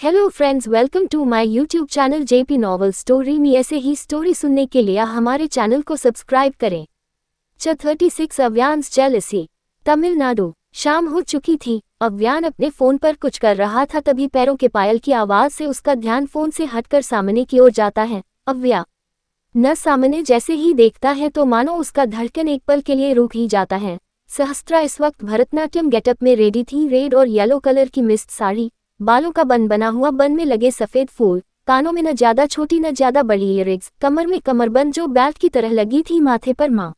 Hello friends, welcome to my YouTube channel JP novel story में। ऐसे ही story सुनने के लिए हमारे चैनल को सब्सक्राइब करें। 36 अव्यांस जेलसी। तमिलनाडु। शाम हो चुकी थी। अव्यान अपने फोन पर कुछ कर रहा था, तभी पैरों के पायल की आवाज से उसका ध्यान फोन से हटकर सामने की ओर जाता है। अव्या न सामने जैसे ही देखता है तो मानो उसका धड़कन एक पल के लिए रुक ही जाता है। सहस्त्रा इस वक्त भरतनाट्यम गेटअप में रेडी थी। रेड और येलो कलर की मिस्ट साड़ी, बालों का बन बना हुआ बन में लगे सफेद फूल, कानों में न ज्यादा छोटी न ज्यादा बड़ी इयररिंग्स, कमर में कमरबंद जो बेल्ट की तरह लगी थी, माथे पर माँ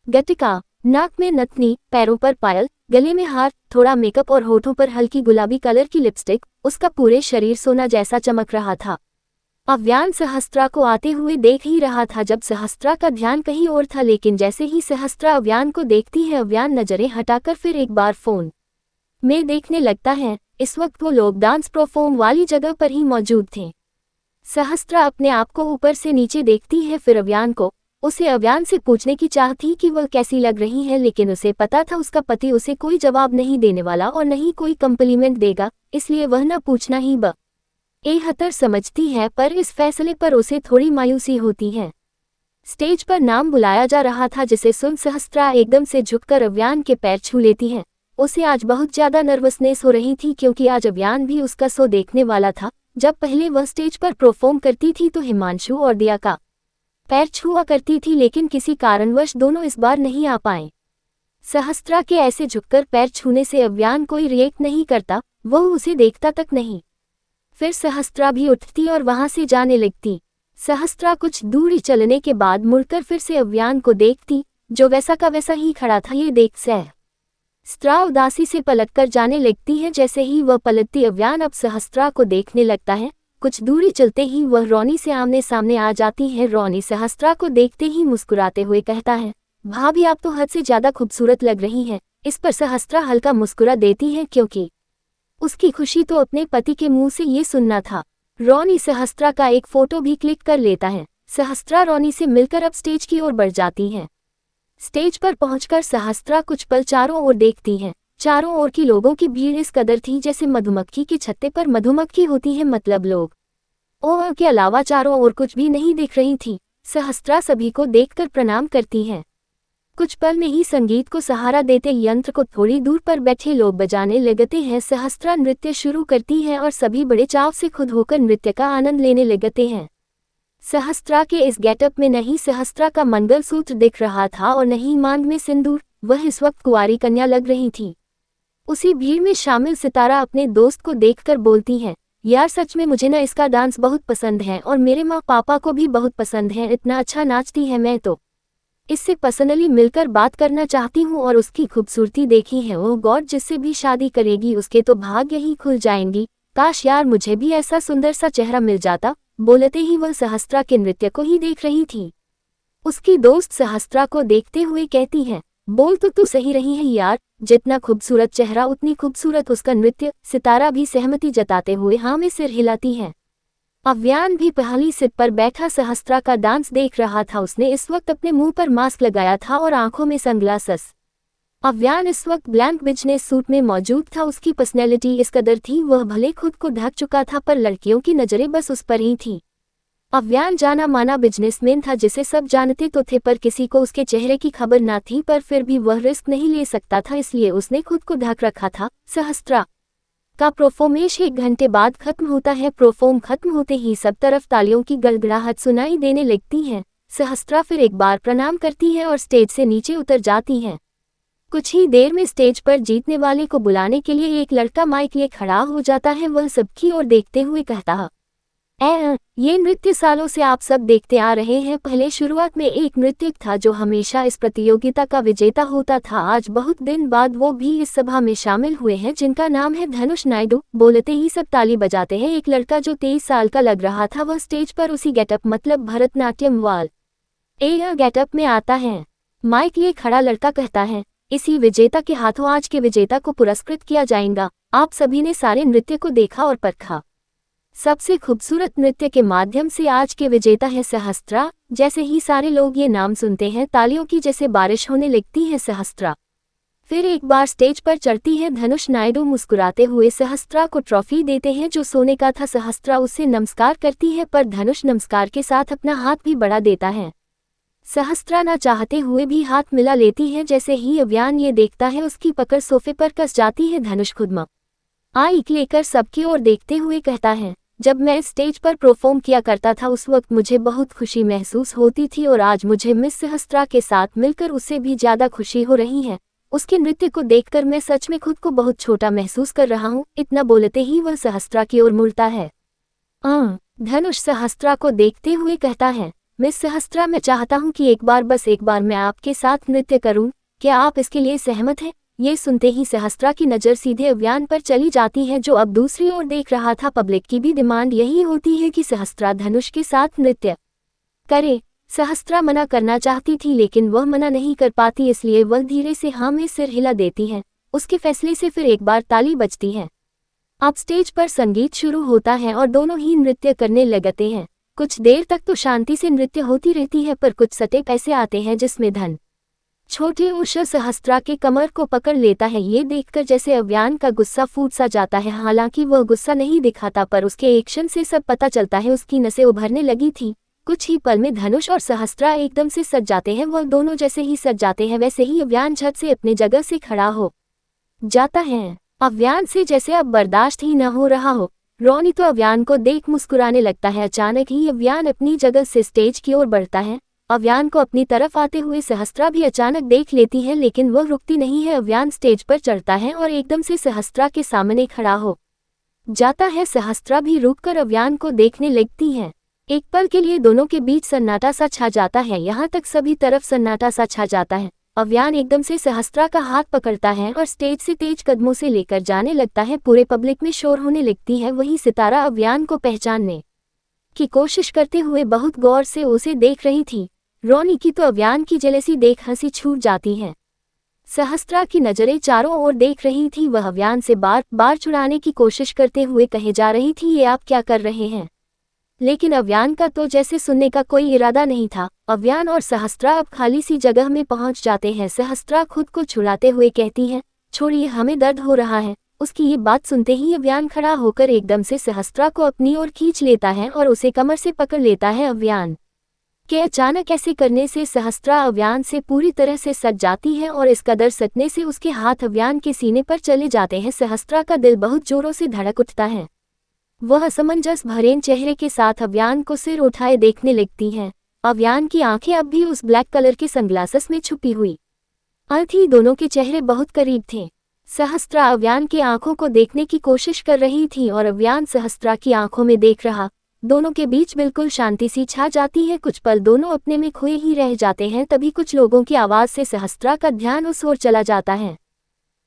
गटिका, नाक में नथनी, पैरों पर पायल, गले में हार, थोड़ा मेकअप और होठों पर हल्की गुलाबी कलर की लिपस्टिक। उसका पूरे शरीर सोना जैसा चमक रहा था। अव्यान सहस्त्रा को आते हुए देख ही रहा था जब सहस्त्रा का ध्यान कहीं और था, लेकिन जैसे ही सहस्त्रा अव्यान को देखती है, अव्यान नजरें हटाकर फिर एक बार फोन में देखने लगता है। इस वक्त वो लोग डांस परफॉर्म वाली जगह पर ही मौजूद थे। सहस्त्रा अपने आप को ऊपर से नीचे देखती है, फिर अव्यान को। उसे अव्यान से पूछने की चाह थी कि वह कैसी लग रही है, लेकिन उसे पता था उसका पति उसे कोई जवाब नहीं देने वाला और न ही कोई कम्प्लीमेंट देगा, इसलिए वह न पूछना ही बेहतर समझती है। पर इस फैसले पर उसे थोड़ी मायूसी होती है। स्टेज पर नाम बुलाया जा रहा था, जिसे सुन सहस्त्रा एकदम से झुककर अव्यान के पैर छू लेती है। उसे आज बहुत ज्यादा नर्वसनेस हो रही थी, क्योंकि आज अव्यान भी उसका शो देखने वाला था। जब पहले वह स्टेज पर परफॉर्म करती थी तो हिमांशु और दिया का पैर छुआ करती थी, लेकिन किसी कारणवश दोनों इस बार नहीं आ पाए। सहस्त्रा के ऐसे झुककर पैर छूने से अव्यान कोई रिएक्ट नहीं करता, वह उसे देखता तक नहीं। फिर सहस्त्रा भी उठती और वहां से जाने लगती। सहस्त्रा कुछ दूरी चलने के बाद मुड़कर फिर से अव्यान को देखती, जो वैसा का वैसा ही खड़ा था। ये देख सहस्त्रा उदासी से पलटकर जाने लगती है। जैसे ही वह पलटती, अव्यान अब सहस्त्रा को देखने लगता है। कुछ दूरी चलते ही वह रोनी से आमने सामने आ जाती है। रोनी सहस्त्रा को देखते ही मुस्कुराते हुए कहता है, भाभी आप तो हद से ज्यादा खूबसूरत लग रही हैं। इस पर सहस्त्रा हल्का मुस्कुरा देती है, क्योंकि उसकी खुशी तो अपने पति के मुंह से ये सुनना था। रोनी सहस्त्रा का एक फोटो भी क्लिक कर लेता है। सहस्त्रा रोनी से मिलकर अब स्टेज की ओर बढ़ जाती है। स्टेज पर पहुंचकर सहस्त्रा कुछ पल चारों ओर देखती है। चारों ओर की लोगों की भीड़ इस कदर थी जैसे मधुमक्खी के छत्ते पर मधुमक्खी होती है, मतलब लोग और के अलावा चारों ओर कुछ भी नहीं दिख रही थी। सहस्त्रा सभी को देखकर प्रणाम करती है। कुछ पल में ही संगीत को सहारा देते यंत्र को थोड़ी दूर पर बैठे लोग बजाने लगते हैं। सहस्त्रा नृत्य शुरू करती है और सभी बड़े चाव से खुद होकर नृत्य का आनंद लेने लगते हैं। सहस्त्रा के इस गेटअप में नहीं सहस्त्रा का मंगलसूत्र दिख रहा था और नहीं मांग में सिंदूर। वह इस वक्त कुंवारी कन्या लग रही थी। उसी भीड़ में शामिल सितारा अपने दोस्त को देखकर बोलती है, यार सच में मुझे न इसका डांस बहुत पसंद है और मेरे माँ पापा को भी बहुत पसंद है। इतना अच्छा नाचती है, मैं तो इससे पर्सनली मिलकर बात करना चाहती हूँ और उसकी खूबसूरती देखी है। ओह गॉड, जिससे भी शादी करेगी उसके तो भाग्य ही खुल जाएंगी। काश यार मुझे भी ऐसा सुंदर सा चेहरा मिल जाता। बोलते ही वह सहस्त्रा के नृत्य को ही देख रही थी। उसकी दोस्त सहस्त्रा को देखते हुए कहती है, बोल तो तू सही रही है यार, जितना खूबसूरत चेहरा उतनी खूबसूरत उसका नृत्य। सितारा भी सहमति जताते हुए हाँ में सिर हिलाती है। अव्यान भी पहली सीट पर बैठा सहस्त्रा का डांस देख रहा था। उसने इस वक्त अपने मुंह पर मास्क लगाया था और आंखों में सनग्लासेस। अव्यान इस वक्त ब्लैक बिजनेस सूट में मौजूद था। उसकी पर्सनैलिटी इस कदर थी, वह भले खुद को ढक चुका था पर लड़कियों की नजरें बस उस पर ही थी। अव्यान जाना माना बिजनेसमैन था, जिसे सब जानते तो थे, पर किसी को उसके चेहरे की खबर ना थी। पर फिर भी वह रिस्क नहीं ले सकता था, इसलिए उसने खुद को ढक रखा था। सहस्त्रा का परफॉर्मेंस 1 घंटे बाद खत्म होता है। परफॉर्म खत्म होते ही सब तरफ तालियों की गड़गड़ाहट सुनाई देने लगती है। सहस्त्रा फिर एक बार प्रणाम करती है और स्टेज से नीचे उतर जाती है। कुछ ही देर में स्टेज पर जीतने वाले को बुलाने के लिए एक लड़का माइक लिए खड़ा हो जाता है। वह सबकी ओर देखते हुए कहता है, ये नृत्य सालों से आप सब देखते आ रहे हैं। पहले शुरुआत में एक नृत्यक था जो हमेशा इस प्रतियोगिता का विजेता होता था। आज बहुत दिन बाद वो भी इस सभा में शामिल हुए हैं, जिनका नाम है धनुष नायडू। बोलते ही सब ताली बजाते हैं। एक लड़का जो 23 साल का लग रहा था, वह स्टेज पर उसी गेटअप मतलब भरतनाट्यम वाल गेटअप में आता है। माइक लिए खड़ा लड़का कहता है, इसी विजेता के हाथों आज के विजेता को पुरस्कृत किया जाएगा। आप सभी ने सारे नृत्य को देखा और परखा। सबसे खूबसूरत नृत्य के माध्यम से आज के विजेता है सहस्त्रा। जैसे ही सारे लोग ये नाम सुनते हैं, तालियों की जैसे बारिश होने लगती है। सहस्त्रा फिर एक बार स्टेज पर चढ़ती है धनुष नायडू। मुस्कुराते हुए सहस्त्रा को ट्रॉफी देते हैं जो सोने का था। सहस्त्रा उससे नमस्कार करती है पर धनुष नमस्कार के साथ अपना हाथ भी बढ़ा देता है। सहस्त्रा न चाहते हुए भी हाथ मिला लेती है। जैसे ही अव्यान ये देखता है उसकी पकड़ सोफे पर कस जाती है। धनुष खुद माइक लेकर सबकी ओर देखते हुए कहता है, जब मैं स्टेज पर परफॉर्म किया करता था उस वक्त मुझे बहुत खुशी महसूस होती थी और आज मुझे मिस सहस्त्रा के साथ मिलकर उससे भी ज्यादा खुशी हो रही है। उसके नृत्य को देखकर मैं सच में खुद को बहुत छोटा महसूस कर रहा हूँ। इतना बोलते ही वह सहस्त्रा की ओर मुड़ता है। धनुष सहस्त्रा को देखते हुए कहता है, मिस सहस्त्रा, मैं चाहता हूँ कि बस एक बार मैं आपके साथ नृत्य करूँ, क्या आप इसके लिए सहमत हैं? ये सुनते ही सहस्त्रा की नज़र सीधे अव्यान पर चली जाती है जो अब दूसरी ओर देख रहा था। पब्लिक की भी डिमांड यही होती है कि सहस्त्रा धनुष के साथ नृत्य करे। सहस्त्रा मना करना चाहती थी लेकिन वह मना नहीं कर पाती, इसलिए वह धीरे से हाँ में सिर हिला देती है। उसके फैसले से फिर एक बार ताली बजती है। अब स्टेज पर संगीत शुरू होता है और दोनों ही नृत्य करने लगते हैं। कुछ देर तक तो शांति से नृत्य होती रहती है पर कुछ सटेप ऐसे आते हैं जिसमें धन छोटे उषा सहस्त्रा के कमर को पकड़ लेता है। ये देखकर जैसे अव्यान का गुस्सा फूट सा जाता है। हालांकि वह गुस्सा नहीं दिखाता पर उसके एक्शन से सब पता चलता है उसकी नसें उभरने लगी थी। कुछ ही पल में धनुष और सहस्त्रा एकदम से सज जाते हैं। वह दोनों जैसे ही सज जाते हैं वैसे ही अव्यान झट से अपने जगह से खड़ा हो जाता है। अव्यान से जैसे अब बर्दाश्त ही न हो रहा हो। रोनी तो अव्यान को देख मुस्कुराने लगता है। अचानक ही अव्यान अपनी जगह से स्टेज की ओर बढ़ता है। अव्यान को अपनी तरफ आते हुए सहस्त्रा भी अचानक देख लेती है लेकिन वह रुकती नहीं है। अव्यान स्टेज पर चढ़ता है और एकदम से सहस्त्रा के सामने खड़ा हो जाता है। सहस्त्रा भी रुककर अव्यान को देखने लगती है। एक पल के लिए दोनों के बीच सन्नाटा सा छा जाता है। यहाँ तक सभी तरफ सन्नाटा सा छा जाता है। अव्यान एकदम से सहस्त्रा का हाथ पकड़ता है और स्टेज से तेज कदमों से लेकर जाने लगता है। पूरे पब्लिक में शोर होने लगती है। वहीं सितारा अव्यान को पहचानने की कोशिश करते हुए बहुत गौर से उसे देख रही थी। रोनी की तो अव्यान की जेलसी देख हंसी छूट जाती है। सहस्त्रा की नजरें चारों ओर देख रही थी। वह अव्यान से बार बार छुड़ाने की कोशिश करते हुए कहे जा रही थी, ये आप क्या कर रहे हैं? लेकिन अव्यान का तो जैसे सुनने का कोई इरादा नहीं था। अव्यान और सहस्त्रा अब खाली सी जगह में पहुंच जाते हैं। सहस्त्रा खुद को छुड़ाते हुए कहती है, छोड़िए, हमें दर्द हो रहा है। उसकी ये बात सुनते ही अव्यान खड़ा होकर एकदम से सहस्त्रा को अपनी ओर खींच लेता है और उसे कमर से पकड़ लेता है। अव्यान के अचानक ऐसे करने से सहस्त्रा अव्यान से पूरी तरह से सज जाती है और इस कदर सटने से उसके हाथ अव्यान के सीने पर चले जाते हैं। सहस्त्रा का दिल बहुत जोरों से धड़क उठता है। वह असमंजस भरे चेहरे के साथ अव्यान को सिर उठाए देखने लगती है। अव्यान की आंखें अब भी उस ब्लैक कलर के सनग्लासेस में छुपी हुई थी। दोनों के चेहरे बहुत करीब थे। सहस्त्रा अव्यान की आंखों को देखने की कोशिश कर रही थी और अव्यान सहस्त्रा की आंखों में देख रहा। दोनों के बीच बिल्कुल शांति सी छा जाती है। कुछ पल दोनों अपने में खोए ही रह जाते हैं। तभी कुछ लोगों की आवाज से सहस्त्रा का ध्यान उस ओर चला जाता है।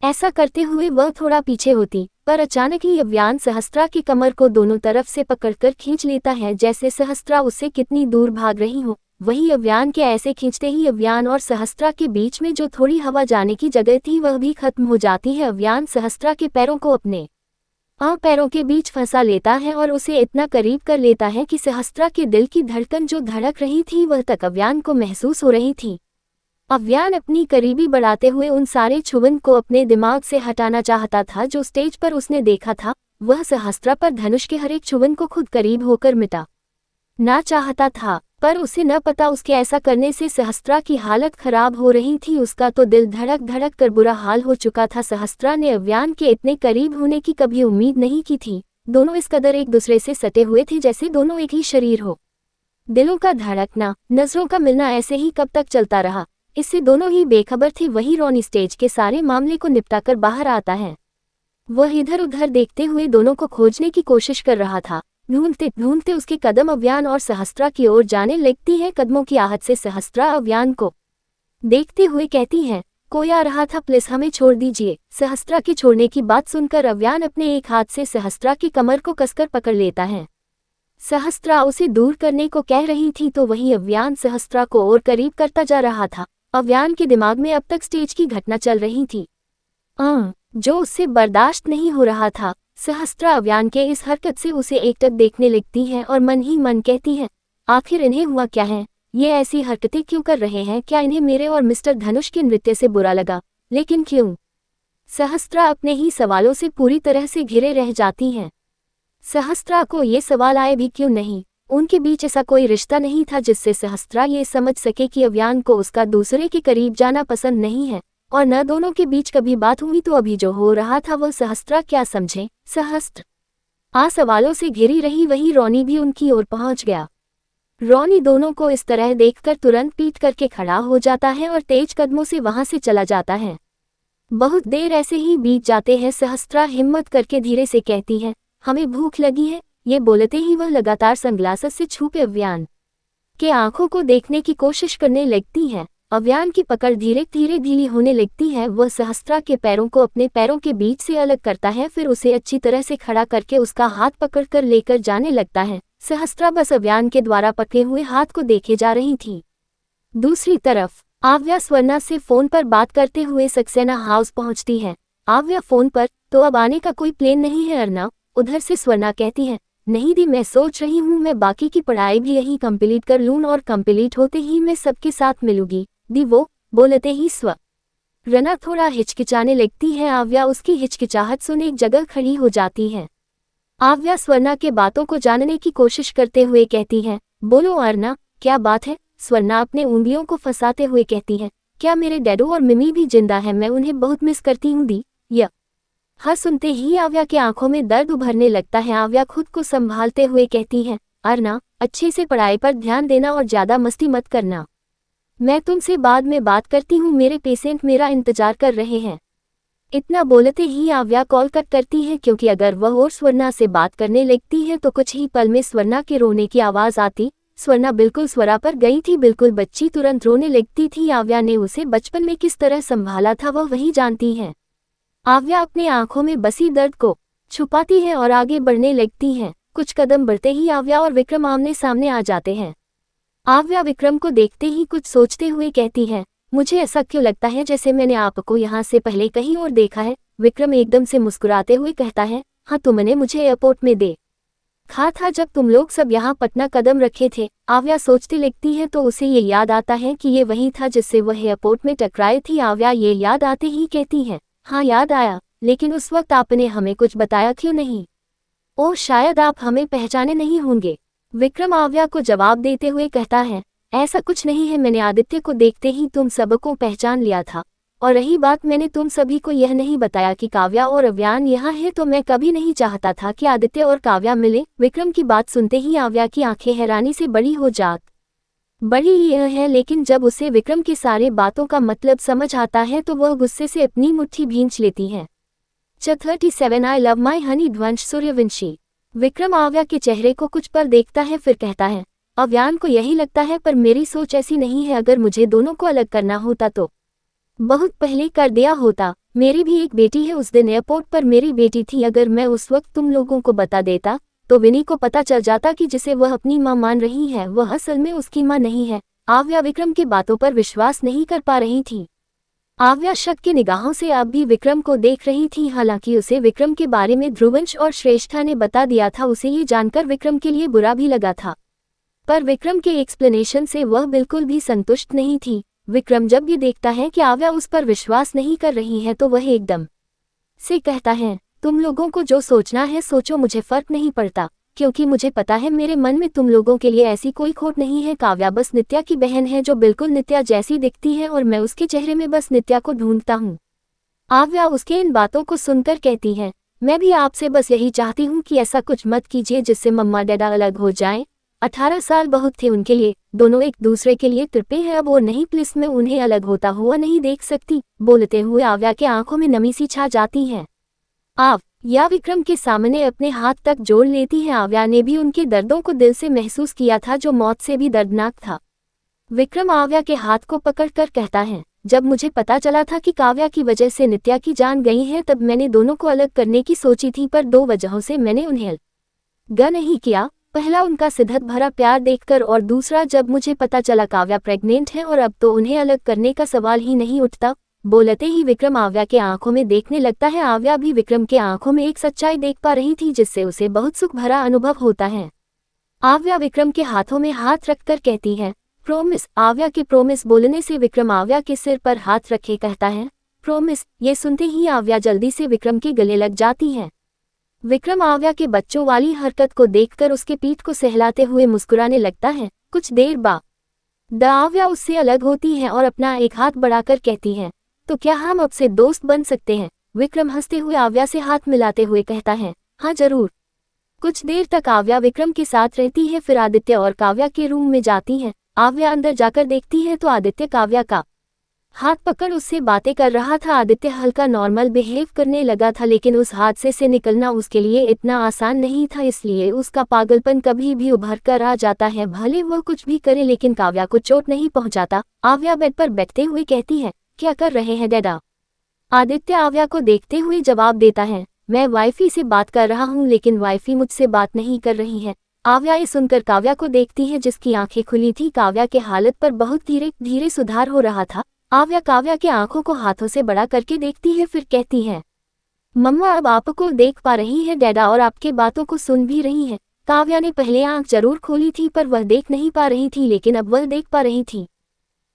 ऐसा करते हुए वह थोड़ा पीछे होती पर अचानक ही अव्यान सहस्त्रा की कमर को दोनों तरफ से पकड़कर खींच लेता है, जैसे सहस्त्रा उससे कितनी दूर भाग रही हो। वही अव्यान के ऐसे खींचते ही अव्यान और सहस्त्रा के बीच में जो थोड़ी हवा जाने की जगह थी वह भी खत्म हो जाती है। अव्यान सहस्त्रा के पैरों को अपने पैरों के बीच फंसा लेता है और उसे इतना करीब कर लेता है कि सहस्त्रा के दिल की धड़कन जो धड़क रही थी वह तक अव्यान को महसूस हो रही थी। अव्यान अपनी करीबी बढ़ाते हुए उन सारे छुवन को अपने दिमाग से हटाना चाहता था जो स्टेज पर उसने देखा था। वह सहस्त्रा पर धनुष के हर एक छुवन को खुद करीब होकर मिटा ना चाहता था, पर उसे न पता उसके ऐसा करने से सहस्त्रा की हालत खराब हो रही थी। उसका तो दिल धड़क धड़क कर बुरा हाल हो चुका था। सहस्त्रा ने अव्यान के इतने करीब होने की कभी उम्मीद नहीं की थी। दोनों इस कदर एक दूसरे से सटे हुए थे जैसे दोनों एक ही शरीर हो। दिलों का धड़कना, नजरों का मिलना ऐसे ही कब तक चलता रहा, इससे दोनों ही बेखबर थे। वही रोनी स्टेज के सारे मामले को निपटाकर बाहर आता है। वह इधर उधर देखते हुए दोनों को खोजने की कोशिश कर रहा था। ढूंढते ढूंढते उसके कदम अव्यान और सहस्त्रा की ओर जाने लगती है। कदमों की आहट से सहस्त्रा अव्यान को देखते हुए कहती है, कोई आ रहा था, प्लीज हमें छोड़ दीजिए। सहस्त्रा के छोड़ने की बात सुनकर अव्यान अपने एक हाथ से सहस्त्रा की कमर को कसकर पकड़ लेता है। सहस्त्रा उसे दूर करने को कह रही थी तो वहीं अव्यान सहस्त्रा को और करीब करता जा रहा था। अव्यान के दिमाग में अब तक स्टेज की घटना चल रही थी जो उससे बर्दाश्त नहीं हो रहा था। सहस्त्रा अव्यान के इस हरकत से उसे एकटक देखने लगती है और मन ही मन कहती है, आखिर इन्हें हुआ क्या है? ये ऐसी हरकतें क्यों कर रहे हैं? क्या इन्हें मेरे और मिस्टर धनुष के नृत्य से बुरा लगा? लेकिन क्यों? सहस्त्रा अपने ही सवालों से पूरी तरह से घिरे रह जाती हैं। सहस्त्रा को ये सवाल आए भी क्यों नहीं। उनके बीच ऐसा कोई रिश्ता नहीं था जिससे सहस्त्रा ये समझ सके कि अव्यान को उसका दूसरे के करीब जाना पसंद नहीं है, और न दोनों के बीच कभी बात हुई तो अभी जो हो रहा था वह सहस्त्रा क्या समझे। सहस्त्र सवालों से घिरी रही वही रोनी भी उनकी ओर पहुंच गया। रोनी दोनों को इस तरह देखकर तुरंत पीट करके खड़ा हो जाता है और तेज कदमों से वहां से चला जाता है। बहुत देर ऐसे ही बीत जाते हैं। सहस्त्रा हिम्मत करके धीरे से कहती है, हमें भूख लगी है। ये बोलते ही वह लगातार सनग्लासेस से छुपे अव्यान के आंखों को देखने की कोशिश करने लगती है। अव्यान की पकड़ धीरे धीरे ढीली होने लगती है। वह सहस्त्रा के पैरों को अपने पैरों के बीच से अलग करता है, फिर उसे अच्छी तरह से खड़ा करके उसका हाथ पकड़कर लेकर जाने लगता है। सहस्त्रा बस अव्यान के द्वारा पकड़े हुए हाथ को देखे जा रही थी। दूसरी तरफ आव्या स्वर्णा से फोन पर बात करते हुए सक्सेना हाउस पहुंचती है। आव्या फोन पर, तो अब आने का कोई प्लान नहीं है अर्ना? उधर से स्वर्णा कहती है, नहीं दी, मैं सोच रही हूँ मैं बाकी की पढ़ाई भी यहीं कंप्लीट कर लूँ और कंप्लीट होते ही मैं सबके साथ मिलूंगी। दी वो बोलते ही स्वर्णा थोड़ा हिचकिचाने लगती है। आव्या उसकी हिचकिचाहट सुन एक जगह खड़ी हो जाती है। आव्या स्वर्णा के बातों को जानने की कोशिश करते हुए कहती है, बोलो अर्ना, क्या बात है? स्वर्णा अपने उंगलियों को फंसाते हुए कहती है, क्या मेरे डैडू और मिमी भी जिंदा है? मैं उन्हें बहुत मिस करती हूँ दी। हाँ सुनते ही आव्या के आंखों में दर्द उभरने लगता है। आव्या खुद को संभालते हुए कहती है, अर्ना, अच्छे से पढ़ाई पर ध्यान देना और ज्यादा मस्ती मत करना। मैं तुमसे बाद में बात करती हूँ, मेरे पेशेंट मेरा इंतजार कर रहे हैं। इतना बोलते ही आव्या कॉल कट करती है, क्योंकि अगर वह और स्वर्णा से बात करने लगती है तो कुछ ही पल में स्वर्णा के रोने की आवाज आती। स्वर्णा बिल्कुल स्वरा पर गई थी, बिल्कुल बच्ची तुरंत रोने लगती थी। आव्या ने उसे बचपन में किस तरह संभाला था वह वही जानती है। आव्या अपनी आंखों में बसी दर्द को छुपाती है और आगे बढ़ने लगती है। कुछ कदम बढ़ते ही आव्या और विक्रम आमने सामने आ जाते हैं। आव्या विक्रम को देखते ही कुछ सोचते हुए कहती है, मुझे ऐसा क्यों लगता है जैसे मैंने आपको यहाँ से पहले कहीं और देखा है। विक्रम एकदम से मुस्कुराते हुए कहता है, हाँ, तुमने मुझे एयरपोर्ट में देखा था जब तुम लोग सब यहाँ पटना कदम रखे थे। आव्या सोचती लगती है तो उसे ये याद आता है कि ये वही था जिससे वह एयरपोर्ट में टकराई थी। आव्या ये याद आते ही कहती है, हाँ याद आया, लेकिन उस वक्त आपने हमें कुछ बताया क्यों नहीं? ओह, शायद आप हमें पहचाने नहीं होंगे। विक्रम आव्या को जवाब देते हुए कहता है, ऐसा कुछ नहीं है, मैंने आदित्य को देखते ही तुम सबको पहचान लिया था। और रही बात, मैंने तुम सभी को यह नहीं बताया कि काव्या और अव्यान यहाँ है, तो मैं कभी नहीं चाहता था कि आदित्य और काव्या मिले। विक्रम की बात सुनते ही आव्या की आंखें हैरानी से बड़ी हो बड़ी यह है, लेकिन जब उसे विक्रम की सारे बातों का मतलब समझ आता है तो वह गुस्से से अपनी मुट्ठी भींच लेती है। 37 I love my honey Dhwansh Suryavanshi. Vikram Aavya के चेहरे को कुछ पल देखता है, फिर कहता है, अव्यान को यही लगता है, पर मेरी सोच ऐसी नहीं है। अगर मुझे दोनों को अलग करना होता तो बहुत पहले कर दिया होता। मेरी भी एक बेटी है, उस दिन एयरपोर्ट पर मेरी बेटी थी। अगर मैं उस वक्त तुम लोगों को बता देता तो विनी को पता चल जाता कि जिसे वह अपनी मां मान रही है वह असल में उसकी मां नहीं है। आव्या विक्रम की बातों पर विश्वास नहीं कर पा रही थी। आव्या शक की निगाहों से अब भी विक्रम को देख रही थी। हालांकि उसे विक्रम के बारे में ध्रुवंश और श्रेष्ठा ने बता दिया था, उसे ये जानकर विक्रम के लिए बुरा भी लगा था, पर विक्रम के एक्सप्लेनेशन से वह बिल्कुल भी संतुष्ट नहीं थी। विक्रम जब ये देखता है कि आव्या उस पर विश्वास नहीं कर रही है तो वह एकदम से कहता है, तुम लोगों को जो सोचना है सोचो, मुझे फर्क नहीं पड़ता, क्योंकि मुझे पता है मेरे मन में तुम लोगों के लिए ऐसी कोई खोट नहीं है। काव्या बस नित्या की बहन है जो बिल्कुल नित्या जैसी दिखती है, और मैं उसके चेहरे में बस नित्या को ढूंढता हूँ। आव्या उसके इन बातों को सुनकर कहती है, मैं भी आपसे बस यही चाहती हूँ कि ऐसा कुछ मत कीजिए जिससे मम्मा डैडा अलग हो जाएं। 18 साल बहुत थे उनके लिए, दोनों एक दूसरे के लिए तड़पे हैं। अब और नहीं, प्लीज मैं उन्हें अलग होता हुआ नहीं देख सकती। बोलते हुए आव्या के आंखों में नमी सी छा जाती है। आव्या विक्रम के सामने अपने हाथ तक जोड़ लेती है। आव्या ने भी उनके दर्दों को दिल से महसूस किया था, जो मौत से भी दर्दनाक था। विक्रम आव्या के हाथ को पकड़कर कहता है, जब मुझे पता चला था कि काव्या की वजह से नित्या की जान गई है तब मैंने दोनों को अलग करने की सोची थी, पर 2 वजहों से मैंने उन्हें अलग नहीं किया। पहला, उनका शिद्दत भरा प्यार देखकर, और दूसरा जब मुझे पता चला काव्या प्रेग्नेंट है, और अब तो उन्हें अलग करने का सवाल ही नहीं उठता। बोलते ही विक्रम आव्या के आंखों में देखने लगता है। आव्या भी विक्रम के आंखों में एक सच्चाई देख पा रही थी जिससे उसे बहुत सुख भरा अनुभव होता है। आव्या विक्रम के हाथों में हाथ रखकर कहती है, प्रॉमिस। आव्या के प्रॉमिस बोलने से विक्रम आव्या के सिर पर हाथ रखे कहता है, प्रॉमिस। ये सुनते ही आव्या जल्दी से विक्रम के गले लग जाती है। विक्रम आव्या के बच्चों वाली हरकत को देखकर उसके पीठ को सहलाते हुए मुस्कुराने लगता है। कुछ देर बाद आव्या उससे अलग होती है और अपना एक हाथ बढ़ाकर कहती है, तो क्या हम अब से दोस्त बन सकते हैं? विक्रम हंसते हुए आव्या से हाथ मिलाते हुए कहता है, हाँ जरूर। कुछ देर तक आव्या विक्रम के साथ रहती है, फिर आदित्य और काव्या के रूम में जाती है। आव्या अंदर जाकर देखती है तो आदित्य काव्या का हाथ पकड़ उससे बातें कर रहा था। आदित्य हल्का नॉर्मल बिहेव करने लगा था, लेकिन उस हादसे से निकलना उसके लिए इतना आसान नहीं था, इसलिए उसका पागलपन कभी भी उभर कर आ जाता है। भले वो कुछ भी करे लेकिन काव्या को चोट नहीं पहुंचाता। आव्या बेड पर बैठते हुए कहती है, क्या कर रहे हैं डैडा? आदित्य आव्या को देखते हुए जवाब देता है, मैं वाइफी से बात कर रहा हूँ, लेकिन वाइफी मुझसे बात नहीं कर रही है। आव्या ये सुनकर काव्या को देखती है, जिसकी आंखें खुली थी। काव्या के हालत पर बहुत धीरे धीरे सुधार हो रहा था। आव्या काव्या के आंखों को हाथों से बड़ा करके देखती है, फिर कहती है, मम्मा अब आपको देख पा रही है डैडा और आपके बातों को सुन भी रही है। काव्या ने पहले आंख जरूर खोली थी पर वह देख नहीं पा रही थी, लेकिन अब वह देख पा रही थी।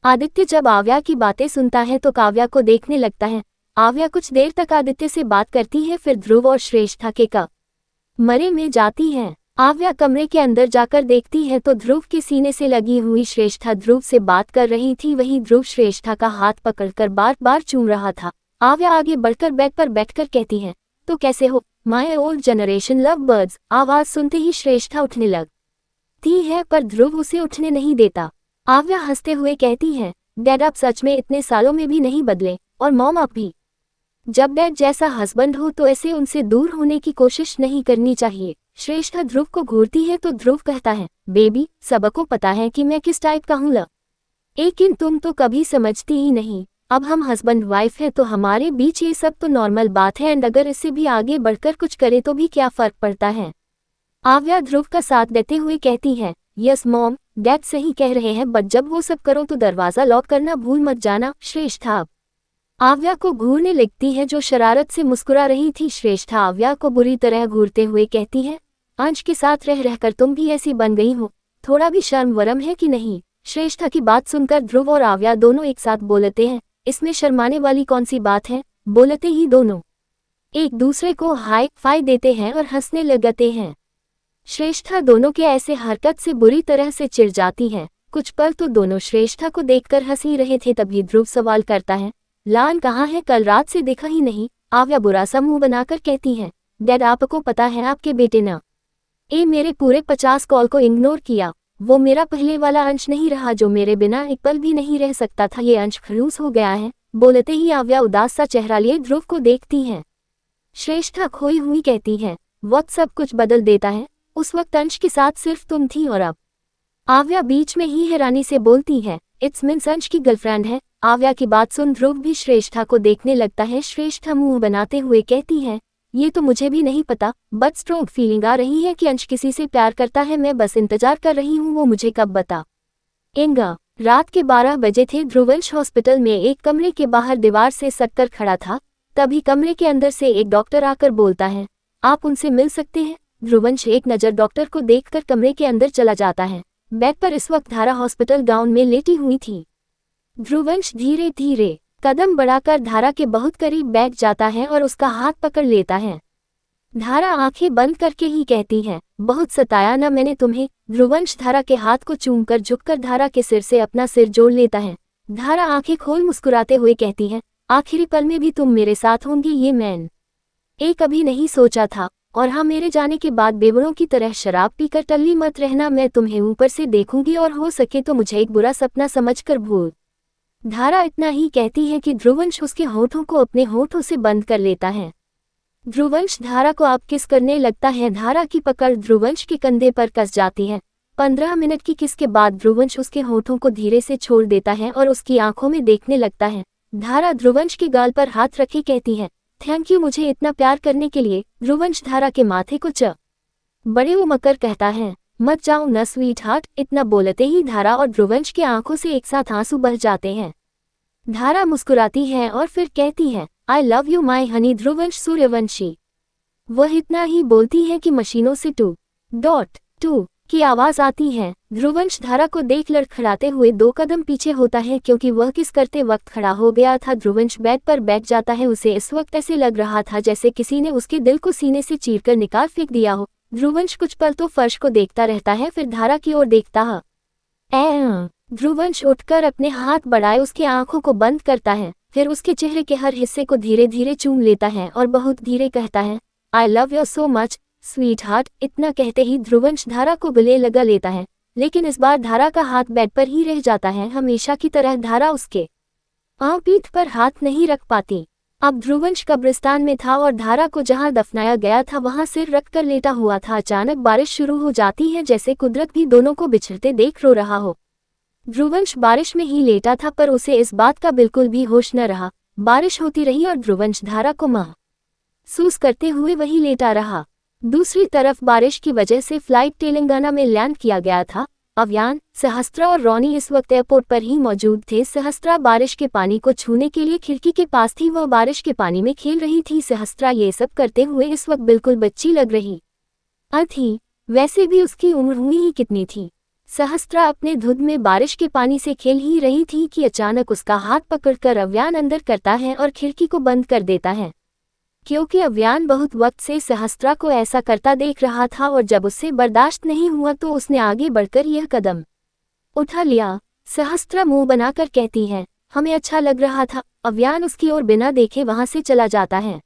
आदित्य जब आव्या की बातें सुनता है तो काव्या को देखने लगता है। आव्या कुछ देर तक आदित्य से बात करती है, फिर ध्रुव और श्रेष्ठा के कमरे में जाती है। आव्या कमरे के अंदर जाकर देखती है तो ध्रुव के सीने से लगी हुई श्रेष्ठा ध्रुव से बात कर रही थी। वहीं ध्रुव श्रेष्ठा का हाथ पकड़कर बार बार चूम रहा था। आव्या आगे बढ़कर बेड पर बैठकर कहती है, तो कैसे हो my old generation love birds? आवाज सुनते ही श्रेष्ठा उठने लगती है, पर ध्रुव उसे उठने नहीं देता। आव्या हंसते हुए कहती है, डैड आप सच में इतने सालों में भी नहीं बदले, और मॉम आप भी। जब डैड जैसा हस्बैंड हो तो ऐसे उनसे दूर होने की कोशिश नहीं करनी चाहिए। श्रेष्ठा ध्रुव को घूरती है तो ध्रुव कहता है, बेबी सबको पता है कि मैं किस टाइप का हूँ, लेकिन तुम तो कभी समझती ही नहीं। अब हम हस्बैंड वाइफ है तो हमारे बीच ये सब तो नॉर्मल बात है, एंड अगर इससे भी आगे बढ़कर कुछ करे तो भी क्या फर्क पड़ता है? आव्या ध्रुव का साथ देते हुए कहती है, यस मॉम डैड सही कह रहे हैं, बट जब वो सब करो तो दरवाजा लॉक करना भूल मत जाना। श्रेष्ठा आव्या को घूरने लगती है, जो शरारत से मुस्कुरा रही थी। श्रेष्ठा आव्या को बुरी तरह घूरते हुए कहती है, अंश के साथ रह रहकर तुम भी ऐसी बन गई हो, थोड़ा भी शर्म वरम है कि नहीं? श्रेष्ठा की बात सुनकर ध्रुव और आव्या दोनों एक साथ बोलते हैं, इसमें शर्माने वाली कौन सी बात है? बोलते ही दोनों एक दूसरे को हाई फाई देते हैं और हंसने लगते हैं। श्रेष्ठा दोनों के ऐसे हरकत से बुरी तरह से चिढ़ जाती है। कुछ पल तो दोनों श्रेष्ठा को देखकर हंस ही रहे थे, तभी ध्रुव सवाल करता है, लान कहाँ है? कल रात से दिखा ही नहीं। आव्या बुरा सा मुंह बनाकर कहती है, डैड आपको पता है आपके बेटे ने मेरे पूरे 50 कॉल को इग्नोर किया। वो मेरा पहले वाला अंश नहीं रहा जो मेरे बिना एक पल भी नहीं रह सकता था। ये अंश खड़ूस हो गया है। बोलते ही आव्या उदास सा चेहरा लिए ध्रुव को देखती है। श्रेष्ठा खोई हुई कहती है, वक्त सब कुछ बदल देता है, उस वक्त अंश के साथ सिर्फ तुम थी और अब। आव्या बीच में ही हैरानी से बोलती है, इट्स मीन्स अंश की गर्लफ्रेंड है। आव्या की बात सुन ध्रुव भी श्रेष्ठा को देखने लगता है। श्रेष्ठा मुंह बनाते हुए कहती है, ये तो मुझे भी नहीं पता, बट स्ट्रॉन्ग फीलिंग आ रही है कि अंश किसी से प्यार करता है। मैं बस इंतजार कर रही हूँ वो मुझे कब बताएगा। रात के 12 बजे थे। ध्रुवंश हॉस्पिटल में एक कमरे के बाहर दीवार से सटकर खड़ा था। तभी कमरे के अंदर से एक डॉक्टर आकर बोलता है, आप उनसे मिल सकते हैं। ध्रुवंश एक नज़र डॉक्टर को देखकर कमरे के अंदर चला जाता है। बेड पर इस वक्त धारा हॉस्पिटल गाउन में लेटी हुई थी। ध्रुवंश धीरे धीरे कदम बढ़ाकर धारा के बहुत करीब बैठ जाता है और उसका हाथ पकड़ लेता है। धारा आंखें बंद करके ही कहती है, बहुत सताया ना मैंने तुम्हें। ध्रुवंश धारा के हाथ को चूमकर झुककर धारा के सिर से अपना सिर जोड़ लेता है। धारा आंखें खोल मुस्कुराते हुए कहती है, आखिरी पल में भी तुम मेरे साथ होंगी, ये मैंने कभी नहीं सोचा था। और हाँ, मेरे जाने के बाद बेवड़ों की तरह शराब पीकर टल्ली मत रहना। मैं तुम्हें ऊपर से देखूंगी और हो सके तो मुझे एक बुरा सपना समझकर भूल। धारा इतना ही कहती है कि ध्रुवंश उसके होठों को अपने होठों से बंद कर लेता है। ध्रुवंश धारा को अब किस करने लगता है। धारा की पकड़ ध्रुवंश के कंधे पर कस जाती है। 15 मिनट की किस के बाद ध्रुवंश उसके होठों को धीरे से छोड़ देता है और उसकी आंखों में देखने लगता है। धारा ध्रुवंश के गाल पर हाथ रखे कहती है, थैंक यू मुझे इतना प्यार करने के लिए। ध्रुवंश धारा के माथे को बड़े उमकर कहता है, मत जाओ न स्वीट हार्ट। इतना बोलते ही धारा और ध्रुवंश की आंखों से एक साथ आंसू बह जाते हैं। धारा मुस्कुराती है और फिर कहती है, I love you my honey. Dhruvansh Suryavanshi वह इतना ही बोलती है कि मशीनों से 2.2 की आवाज आती है। ध्रुवंश धारा को देख लड़खड़ाते हुए 2 कदम पीछे होता है क्योंकि वह किस करते वक्त खड़ा हो गया था। ध्रुवंश बेड पर बैठ जाता है। उसे इस वक्त ऐसे लग रहा था जैसे किसी ने उसके दिल को सीने से चीरकर निकाल फेंक दिया हो। ध्रुवंश कुछ पल तो फर्श को देखता रहता है, फिर धारा की ओर देखता है। ध्रुवंश उठकर अपने हाथ बढ़ाए उसकी आंखों को बंद करता है, फिर उसके चेहरे के हर हिस्से को धीरे धीरे चूम लेता है और बहुत धीरे कहता है, I love you so much sweet heart. इतना कहते ही ध्रुवंश धारा को गले लगा लेता है, लेकिन इस बार धारा का हाथ बेड पर ही रह जाता है। हमेशा की तरह धारा उसके पीठ पर हाथ नहीं रख पाती। अब ध्रुवंश कब्रिस्तान में था और धारा को जहां दफनाया गया था वहां सिर रखकर लेटा हुआ था। अचानक बारिश शुरू हो जाती है, जैसे कुदरत भी दोनों को बिछड़ते देख रो रहा हो। ध्रुवंश बारिश में ही लेटा था, पर उसे इस बात का बिल्कुल भी होश न रहा। बारिश होती रही और ध्रुवंश धारा को महसूस करते हुए वही लेटा रहा। दूसरी तरफ बारिश की वजह से फ्लाइट तेलंगाना में लैंड किया गया था। अव्यान, सहस्त्रा और रॉनी इस वक्त एयरपोर्ट पर ही मौजूद थे। सहस्त्रा बारिश के पानी को छूने के लिए खिड़की के पास थी। वह बारिश के पानी में खेल रही थी। सहस्त्रा ये सब करते हुए इस वक्त बिल्कुल बच्ची लग रही थी। वैसे भी उसकी उम्र हुई ही कितनी थी। सहस्त्रा अपने धुंध में बारिश के पानी से खेल ही रही थी कि अचानक उसका हाथ पकड़कर अव्यान अंदर करता है और खिड़की को बंद कर देता है, क्योंकि अव्यान बहुत वक्त से सहस्त्रा को ऐसा करता देख रहा था और जब उससे बर्दाश्त नहीं हुआ तो उसने आगे बढ़कर यह कदम उठा लिया। सहस्त्रा मुंह बनाकर कहती है, हमें अच्छा लग रहा था। अव्यान उसकी ओर बिना देखे वहां से चला जाता है।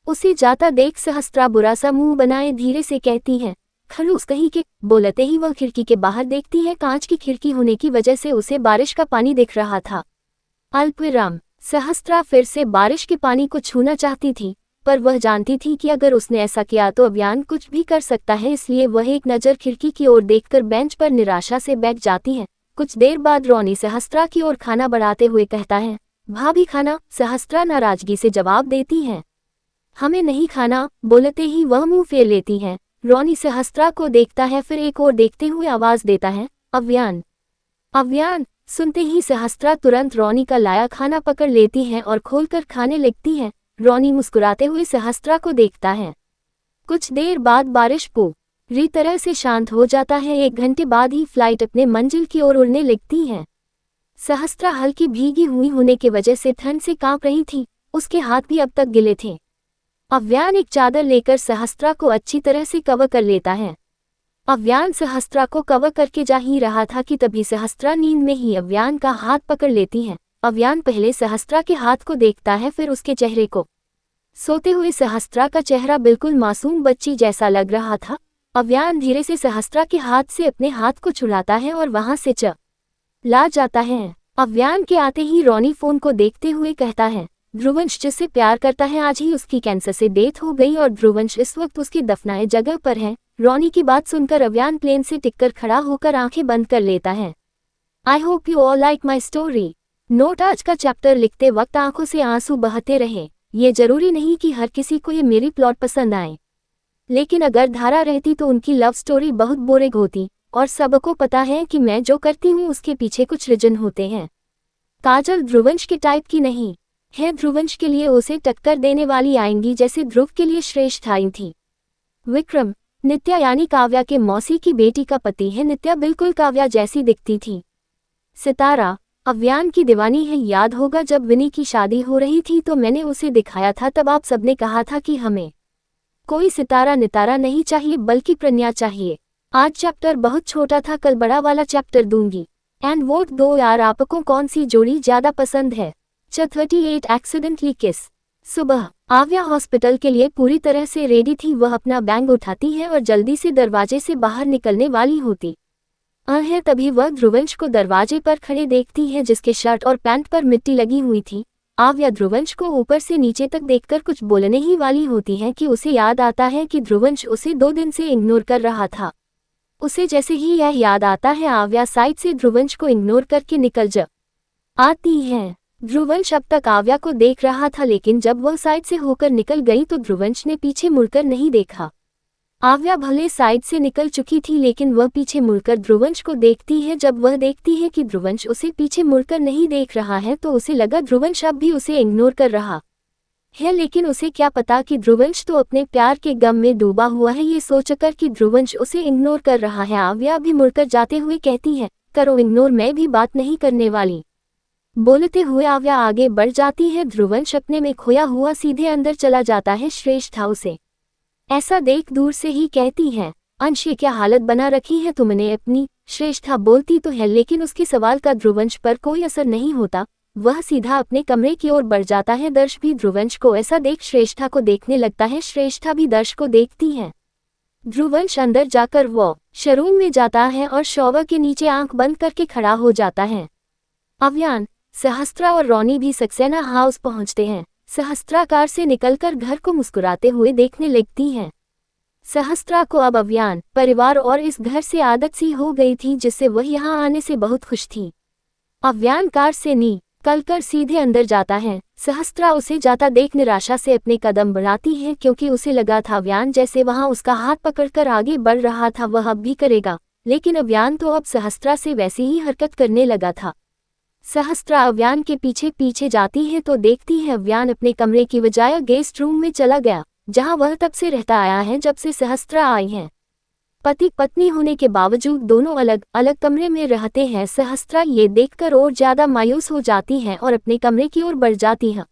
उसे जाता देख सहस्त्रा बुरा सा मुंह बनाए धीरे से कहती है, खड़ूस कहीं के। बोलते ही वह खिड़की के बाहर देखती है। कांच की खिड़की होने की वजह से उसे बारिश का पानी दिख रहा था। अल्पविराम। सहस्त्रा फिर से बारिश के पानी को छूना चाहती थी, पर वह जानती थी कि अगर उसने ऐसा किया तो अव्यान कुछ भी कर सकता है, इसलिए वह एक नज़र खिड़की की ओर देखकर बेंच पर निराशा से बैठ जाती है। कुछ देर बाद रॉनी सहस्त्रा की ओर खाना बढ़ाते हुए कहता है, भाभी खाना। सहस्त्रा नाराजगी से जवाब देती है, हमें नहीं खाना। बोलते ही वह मुंह फेर लेती है। रॉनी सहस्त्रा को देखता है, फिर एक और देखते हुए आवाज देता है, अव्यान। अव्यान। सुनते ही सहस्त्रा तुरंत रॉनी का लाया खाना पकड़ लेती है और खोलकर खाने लगती है। रॉनी मुस्कुराते हुए सहस्त्रा को देखता है। कुछ देर बाद बारिश पूरी तरह से शांत हो जाता है। 1 घंटे बाद ही फ्लाइट अपने मंजिल की ओर उड़ने लगती है। सहस्त्रा हल्की भीगी हुई होने की वजह से ठंड से कांप रही थी। उसके हाथ भी अब तक गिले थे। अव्यान एक चादर लेकर सहस्त्रा को अच्छी तरह से कवर कर लेता है। अव्यान सहस्त्रा को कवर करके जा ही रहा था कि तभी सहस्त्रा नींद में ही अव्यान का हाथ पकड़ लेती है। अव्यान पहले सहस्त्रा के हाथ को देखता है, फिर उसके चेहरे को। सोते हुए सहस्त्रा का चेहरा बिल्कुल मासूम बच्ची जैसा लग रहा था। अव्यान धीरे से सहस्त्रा के हाथ से अपने हाथ को छुड़ाता है और वहां से चला जाता है। अव्यान के आते ही रॉनी फोन को देखते हुए कहता है, ध्रुवंश जिससे प्यार करता है, आज ही उसकी कैंसर से डेथ हो गई और ध्रुवंश इस वक्त उसकी दफनाए जगह पर है। रॉनी की बात सुनकर अव्यान प्लेन से टिककर खड़ा होकर आंखें बंद कर लेता है। I hope you all like my story. Note, आज का चैप्टर लिखते वक्त आंखों से आंसू बहते रहे। ये जरूरी नहीं कि हर किसी को ये मेरी प्लॉट पसंद आए, लेकिन अगर धारा रहती तो उनकी लव स्टोरी बहुत बोरिंग होती। और सबको पता है कि मैं जो करती हूँ उसके पीछे कुछ रीजन होते हैं। काजल ध्रुवंश के टाइप की नहीं है। ध्रुवंश के लिए उसे टक्कर देने वाली आएंगी, जैसे ध्रुव के लिए श्रेष्ठ आई थी। विक्रम। नित्या यानी काव्या के मौसी की बेटी का पति है। नित्या बिल्कुल काव्या जैसी दिखती थी। सितारा। अव्यान की दीवानी है। याद होगा जब विनी की शादी हो रही थी तो मैंने उसे दिखाया था, तब आप सबने कहा था कि हमें कोई सितारा नितारा नहीं चाहिए बल्कि प्रज्ञा चाहिए। आज चैप्टर बहुत छोटा था, कल बड़ा वाला चैप्टर दूंगी। एंड वोट दो यार, आपको कौन सी जोड़ी ज्यादा पसंद है। 38 एक्सीडेंटली किस। सुबह आव्या हॉस्पिटल के लिए पूरी तरह से रेडी थी। वह अपना बैग उठाती है और जल्दी से दरवाजे से बाहर निकलने वाली होती है, तभी वह ध्रुवंश को दरवाजे पर खड़े देखती है, जिसके शर्ट और पैंट पर मिट्टी लगी हुई थी। आव्या ध्रुवंश को ऊपर से नीचे तक देखकर कुछ बोलने ही वाली होती है कि उसे याद आता है कि ध्रुवंश उसे 2 दिन से इग्नोर कर रहा था। उसे जैसे ही यह याद आता है, आव्या साइड से ध्रुवंश को इग्नोर करके निकल आती है। ध्रुवंश अब तक आव्या को देख रहा था, लेकिन जब वह साइड से होकर निकल गई तो ध्रुवंश ने पीछे मुड़कर नहीं देखा। आव्या भले साइड से निकल चुकी थी, लेकिन वह पीछे मुड़कर ध्रुवंश को देखती है। जब वह देखती है कि ध्रुवंश उसे पीछे मुड़कर नहीं देख रहा है तो उसे लगा ध्रुवंश अब भी उसे इग्नोर कर रहा है, लेकिन उसे क्या पता कि ध्रुवंश तो अपने प्यार के गम में डूबा हुआ है। ये सोचकर कि ध्रुवंश उसे इग्नोर कर रहा है, आव्या भी मुड़कर जाते हुए कहती है, करो इग्नोर, मैं भी बात नहीं करने वाली। बोलते हुए आव्या आगे बढ़ जाती है। ध्रुवंश अपने में खोया हुआ सीधे अंदर चला जाता है। श्रेष्ठा उसे ऐसा देख दूर से ही कहती है, अंश ये क्या हालत बना रखी है तुमने अपनी। श्रेष्ठा बोलती तो है लेकिन उसके सवाल का ध्रुवंश पर कोई असर नहीं होता। वह सीधा अपने कमरे की ओर बढ़ जाता है। दर्श भी ध्रुवंश को ऐसा देख श्रेष्ठा को देखने लगता है। श्रेष्ठा भी दर्श को देखती है। ध्रुवंश अंदर जाकर वॉशरूम में जाता है और शॉवर के नीचे आंख बंद करके खड़ा हो जाता है। अव्यान, सहस्त्रा और रोनी भी सक्सेना हाउस पहुंचते हैं। सहस्त्रा कार से निकलकर घर को मुस्कुराते हुए देखने लगती है। सहस्त्रा को अब अव्यान, परिवार और इस घर से आदत सी हो गई थी जिससे वह यहाँ आने से बहुत खुश थी। अव्यान कार से निकलकर सीधे अंदर जाता है। सहस्त्रा उसे जाता देख निराशा से अपने कदम बढ़ाती है क्योंकि उसे लगा था अव्यान जैसे वहां उसका हाथ पकड़कर आगे बढ़ रहा था वह अब भी करेगा, लेकिन अव्यान तो अब सहस्त्रा से वैसी ही हरकत करने लगा था। सहस्त्रा अव्यान के पीछे पीछे जाती है तो देखती है अव्यान अपने कमरे की बजाय गेस्ट रूम में चला गया, जहां वह तब से रहता आया है जब से सहस्त्रा आई है। पति पत्नी होने के बावजूद दोनों अलग अलग कमरे में रहते हैं। सहस्त्रा ये देखकर और ज्यादा मायूस हो जाती है और अपने कमरे की ओर बढ़ जाती है।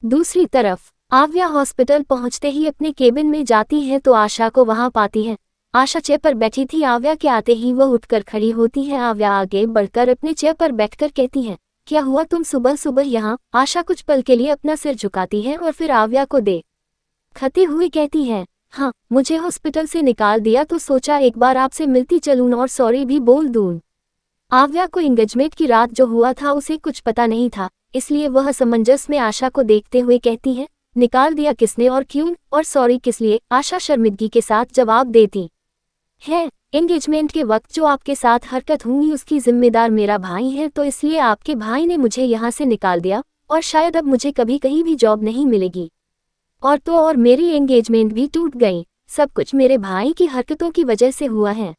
दूसरी तरफ आव्या हॉस्पिटल पहुंचते ही अपने केबिन में जाती है तो आशा को वहां पाती है। आशा चेयर पर बैठी थी। आव्या के आते ही वह उठकर खड़ी होती है। आव्या आगे बढ़कर अपने चेयर पर बैठकर कहती है, क्या हुआ तुम सुबह सुबह यहाँ। आशा कुछ पल के लिए अपना सिर झुकाती है और फिर आव्या को देखती हुई कहती है, हाँ, मुझे हॉस्पिटल से निकाल दिया तो सोचा एक बार आपसे मिलती चलूं और सॉरी भी बोल दूं। आव्या को एंगेजमेंट की रात जो हुआ था उसे कुछ पता नहीं था, इसलिए वह असमंजस में आशा को देखते हुए कहती है, निकाल दिया किसने और क्यों और सॉरी किस लिए। आशा शर्मिंदगी के साथ जवाब देती है, एंगेजमेंट के वक्त जो आपके साथ हरकत हुई उसकी जिम्मेदार मेरा भाई है, तो इसलिए आपके भाई ने मुझे यहाँ से निकाल दिया और शायद अब मुझे कभी कहीं भी जॉब नहीं मिलेगी और मेरी एंगेजमेंट भी टूट गई। सब कुछ मेरे भाई की हरकतों की वजह से हुआ है।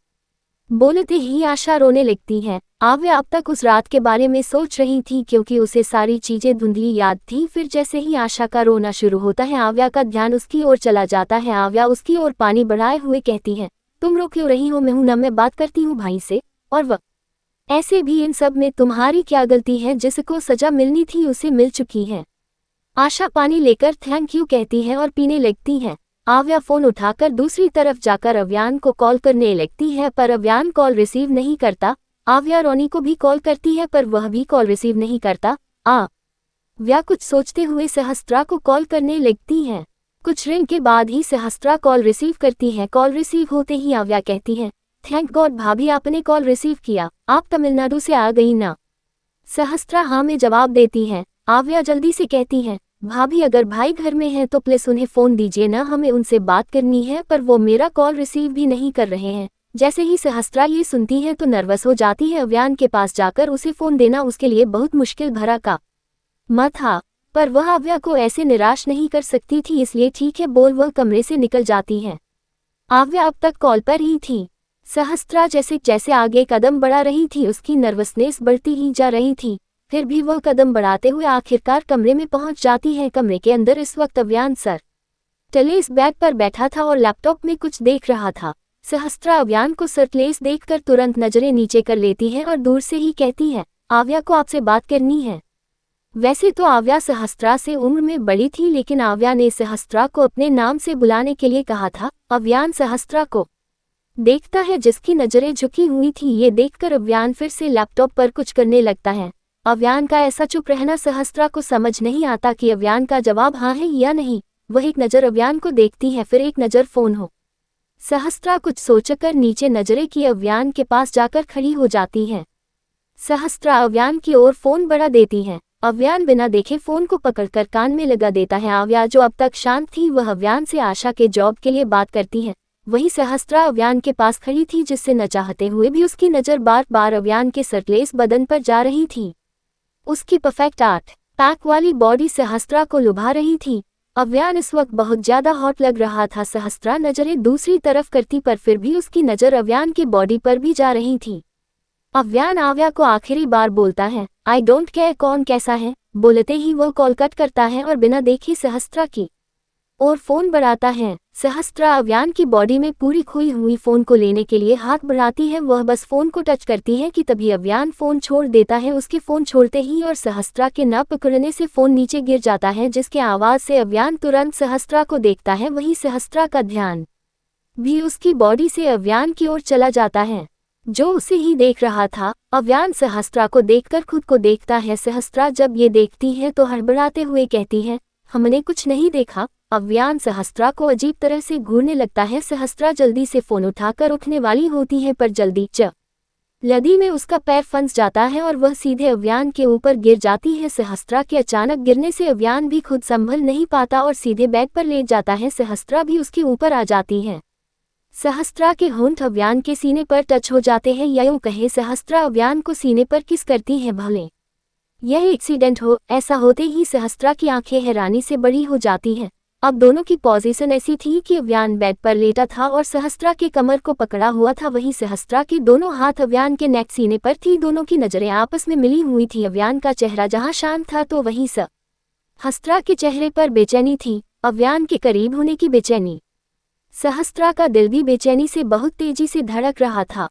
बोलते ही आशा रोने लगती है। आव्या अब तक उस रात के बारे में सोच रही थी क्योंकि उसे सारी चीजें धुंधली याद थी। फिर जैसे ही आशा का रोना शुरू होता है आव्या का ध्यान उसकी ओर चला जाता है। आव्या उसकी ओर पानी बढ़ाए हुए कहती है, तुम रो क्यों रही हो, मैं हूं ना, मैं बात करती हूँ भाई से। और वह ऐसे भी इन सब में तुम्हारी क्या गलती है, जिसको सजा मिलनी थी उसे मिल चुकी है। आशा पानी लेकर थैंक यू कहती है और पीने लगती है। आव्या फोन उठाकर दूसरी तरफ जाकर अव्यान को कॉल करने लगती है पर अव्यान कॉल रिसीव नहीं करता। आव्या रोनी को भी कॉल करती है पर वह भी कॉल रिसीव नहीं करता। आव्या कुछ सोचते हुए सहस्त्रा को कॉल करने लगती है। कुछ रिंग के बाद ही सहस्त्रा कॉल रिसीव करती है। कॉल रिसीव होते ही आव्या कहती है, थैंक गॉड भाभी आपने कॉल रिसीव किया, आप तमिलनाडु से आ गई ना। सहस्त्रा हाँ में जवाब देती है। आव्या जल्दी से कहती है, भाभी अगर भाई घर में हैं तो प्लीज उन्हें फोन दीजिए ना, हमें उनसे बात करनी है, पर वो मेरा कॉल रिसीव भी नहीं कर रहे हैं। जैसे ही सहस्त्रा ये सुनती है तो नर्वस हो जाती है। अव्यान के पास जाकर उसे फोन देना उसके लिए बहुत मुश्किल भरा काम था, पर वह आव्या को ऐसे निराश नहीं कर सकती थी, इसलिए ठीक है बोल वह कमरे से निकल जाती है। आव्या अब तक कॉल पर ही थी। सहस्त्रा जैसे जैसे आगे कदम बढ़ा रही थी उसकी नर्वसनेस बढ़ती ही जा रही थी। फिर भी वह कदम बढ़ाते हुए आखिरकार कमरे में पहुंच जाती है। कमरे के अंदर इस वक्त अव्यान सर टलेस बेड पर बैठा था और लैपटॉप में कुछ देख रहा था। सहस्त्रा अव्यान को सरटलेस देखकर तुरंत नजरें नीचे कर लेती है और दूर से ही कहती है, आव्या को आपसे बात करनी है। वैसे तो आव्या सहस्त्रा से उम्र में बड़ी थी, लेकिन आव्या ने सहस्त्रा को अपने नाम से बुलाने के लिए कहा था। अव्यान सहस्त्रा को देखता है जिसकी नजरें झुकी हुई थी। ये देखकर अव्यान फिर से लैपटॉप पर कुछ करने लगता है। अव्यान का ऐसा चुप रहना सहस्त्रा को समझ नहीं आता कि अव्यान का जवाब हाँ है या नहीं। वह एक नज़र अव्यान को देखती है, फिर एक नज़र फोन हो। सहस्त्रा कुछ सोचकर नीचे नजरें की अव्यान के पास जाकर खड़ी हो जाती है। सहस्त्रा अव्यान की ओर फोन बढ़ा देती है। अव्यान बिना देखे फोन को पकड़कर कान में लगा देता है। आव्या जो अब तक शांत थी वह अव्यान से आशा के जॉब के लिए बात करती है। वही सहस्त्रा अव्यान के पास खड़ी थी जिससे न चाहते हुए भी उसकी नज़र बार बार अव्यान के सरटलेस बदन पर जा रही थी। उसकी परफेक्ट 8 पैक वाली बॉडी सहस्त्रा को लुभा रही थी। अव्यान इस वक्त बहुत ज्यादा हॉट लग रहा था। सहस्त्रा नजरें दूसरी तरफ करती पर फिर भी उसकी नज़र अव्यान की बॉडी पर भी जा रही थी। अव्यान आव्या को आखिरी बार बोलता है, आई डोंट केयर कौन कैसा है, बोलते ही वो कॉल कट करता है और बिना देखे सहस्त्रा की और फोन बढ़ाता है। सहस्त्रा अव्यान की बॉडी में पूरी खोई हुई फोन को लेने के लिए हाथ बढ़ाती है। वह बस फोन को टच करती है कि तभी अव्यान फोन छोड़ देता है। उसके फोन छोड़ते ही और सहस्त्रा के न पकड़ने से फोन नीचे गिर जाता है, जिसके आवाज से अव्यान तुरंत सहस्त्रा को देखता है। वहीं सहस्त्रा का ध्यान भी उसकी बॉडी से अव्यान की ओर चला जाता है, जो उसे ही देख रहा था। अव्यान सहस्त्रा को देखकर खुद को देखता है। सहस्त्रा जब ये देखती है तो हड़बड़ाते हुए कहती है, हमने कुछ नहीं देखा। अव्यान सहस्त्रा को अजीब तरह से घूरने लगता है। सहस्त्रा जल्दी से फोन उठाकर उठने वाली होती है, पर जल्दी लदी में उसका पैर फंस जाता है और वह सीधे अव्यान के ऊपर गिर जाती है। सहस्त्रा के अचानक गिरने से अव्यान भी खुद संभल नहीं पाता और सीधे बेड पर लेट जाता है। सहस्त्रा भी उसके ऊपर आ जाती है। सहस्त्रा के होंठ अव्यान के सीने पर टच हो जाते हैं, या यूं कहे सहस्त्रा अव्यान को सीने पर किस करती है। भले यह एक्सीडेंट हो, ऐसा होते ही सहस्त्रा की आंखें हैरानी से बड़ी हो जाती हैं। अब दोनों की पोजीशन ऐसी थी कि अव्यान बेड पर लेटा था और सहस्त्रा के कमर को पकड़ा हुआ था। वहीं सहस्त्रा के दोनों हाथ अव्यान के नेक सीने पर थी। दोनों की नजरें आपस में मिली हुई थी। अव्यान का चेहरा जहां शांत था तो वहीं सहस्त्रा के चेहरे पर बेचैनी थी, अव्यान के करीब होने की बेचैनी। सहस्त्रा का दिल भी बेचैनी से बहुत तेजी से धड़क रहा था।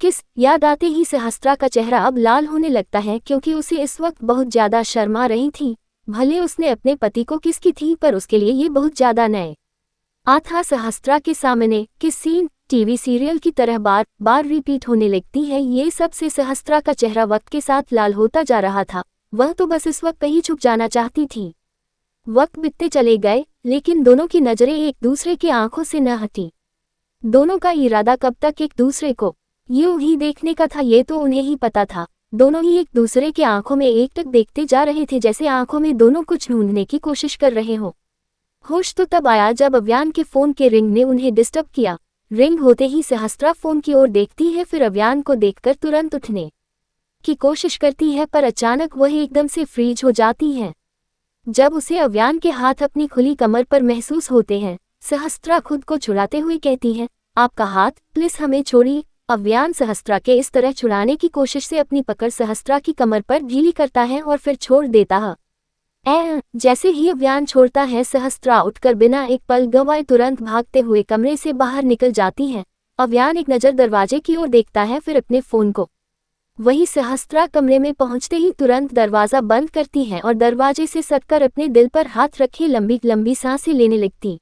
किस याद आते ही सहस्त्रा का चेहरा अब लाल होने लगता है, क्योंकि उसे इस वक्त बहुत ज्यादा शर्मा रही थी। भले उसने अपने पति को किस की थी, पर उसके लिए ये बहुत ज्यादा नए था। सहस्त्रा के सामने किस सीन टीवी सीरियल की तरह बार बार रिपीट होने लगती है। ये सब से सहस्त्रा का चेहरा वक्त के साथ लाल होता जा रहा था। वह तो बस इस वक्त कहीं छुप जाना चाहती थी। वक्त बीतते चले गए, लेकिन दोनों की नजरें एक दूसरे की आंखों से न हटी। दोनों का इरादा कब तक एक दूसरे को यूं ही देखने का था, ये तो उन्हें ही पता था। दोनों ही एक दूसरे की आंखों में एकटक देखते जा रहे थे, जैसे आंखों में दोनों कुछ ढूंढने की कोशिश कर रहे हो। होश तो तब आया जब अव्यान के फोन के रिंग ने उन्हें डिस्टर्ब किया। रिंग होते ही सहस्त्रा फोन की ओर देखती है, फिर अव्यान को देखकर तुरंत उठने की कोशिश करती है, पर अचानक वह एकदम से फ्रीज हो जाती है। जब उसे अव्यान के हाथ अपनी खुली कमर पर महसूस होते हैं, सहस्त्रा खुद को छुड़ाते हुए कहती है, आपका हाथ प्लीज हमें छोड़िए। अव्यान सहस्त्रा के इस तरह छुड़ाने की कोशिश से अपनी पकड़ सहस्त्रा की कमर पर ढीली करता है और फिर छोड़ देता है। जैसे ही अव्यान छोड़ता है, सहस्त्रा उठकर बिना एक पल गंवाए तुरंत भागते हुए कमरे से बाहर निकल जाती है। अव्यान एक नज़र दरवाजे की ओर देखता है, फिर अपने फोन को। वही सहस्त्रा कमरे में पहुंचते ही तुरंत दरवाजा बंद करती है और दरवाजे से सटकर अपने दिल पर हाथ रखे लंबी लंबी सांसें लेने लगती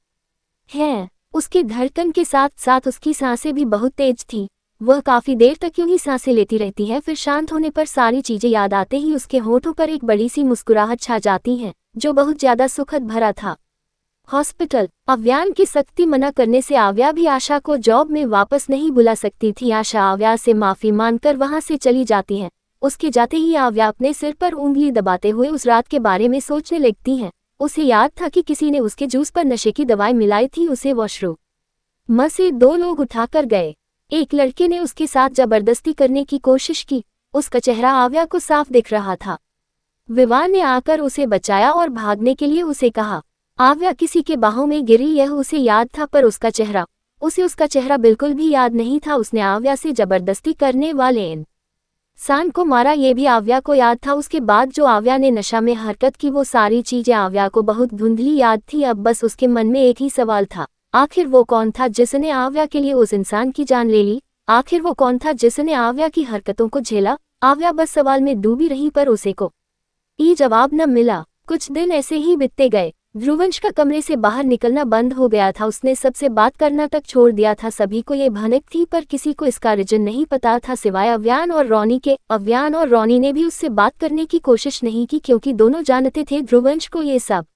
है। उसके धड़कन के साथ साथ उसकी सांसें भी बहुत तेज थी। वह काफी देर तक यूं ही सांसें लेती रहती है। फिर शांत होने पर सारी चीजें याद आते ही उसके होठों पर एक बड़ी सी मुस्कुराहट छा जाती है, जो बहुत ज्यादा सुखद भरा था। हॉस्पिटल अव्यान की सख्ती मना करने से आव्या भी आशा को जॉब में वापस नहीं बुला सकती थी। आशा आव्या से माफी मांगकर वहां से चली जाती है। उसके जाते ही आव्या अपने सिर पर उंगली दबाते हुए उस रात के बारे में सोचने लगती है। उसे याद था कि किसी ने उसके जूस पर नशे की दवाई मिलाई थी। उसे वॉशरूम से 2 लोग उठाकर गए। एक लड़के ने उसके साथ जबरदस्ती करने की कोशिश की। उसका चेहरा आव्या को साफ दिख रहा था। विवाह ने आकर उसे बचाया और भागने के लिए उसे कहा। आव्या किसी के बाहों में गिरी, यह उसे याद था, पर उसे उसका चेहरा बिल्कुल भी याद नहीं था। उसने आव्या से जबरदस्ती करने वाले इंसान को मारा, ये भी आव्या को याद था। उसके बाद जो आव्या ने नशा में हरकत की, वो सारी चीजें आव्या को बहुत धुंधली याद थी। अब बस उसके मन में एक ही सवाल था, आखिर वो कौन था जिसने आव्या के लिए उस इंसान की जान ले ली? आखिर वो कौन था जिसने आव्या की हरकतों को झेला? आव्या बस सवाल में डूबी रही, पर उसे कोई जवाब न मिला। कुछ दिन ऐसे ही बीतते गए। ध्रुवंश का कमरे से बाहर निकलना बंद हो गया था। उसने सबसे बात करना तक छोड़ दिया था। सभी को ये भनक थी, पर किसी को इसका रीजन नहीं पता था सिवाय अव्यान और रोनी के। अव्यान और रोनी ने भी उससे बात करने की कोशिश नहीं की, क्योंकि दोनों जानते थे ध्रुवंश को ये सब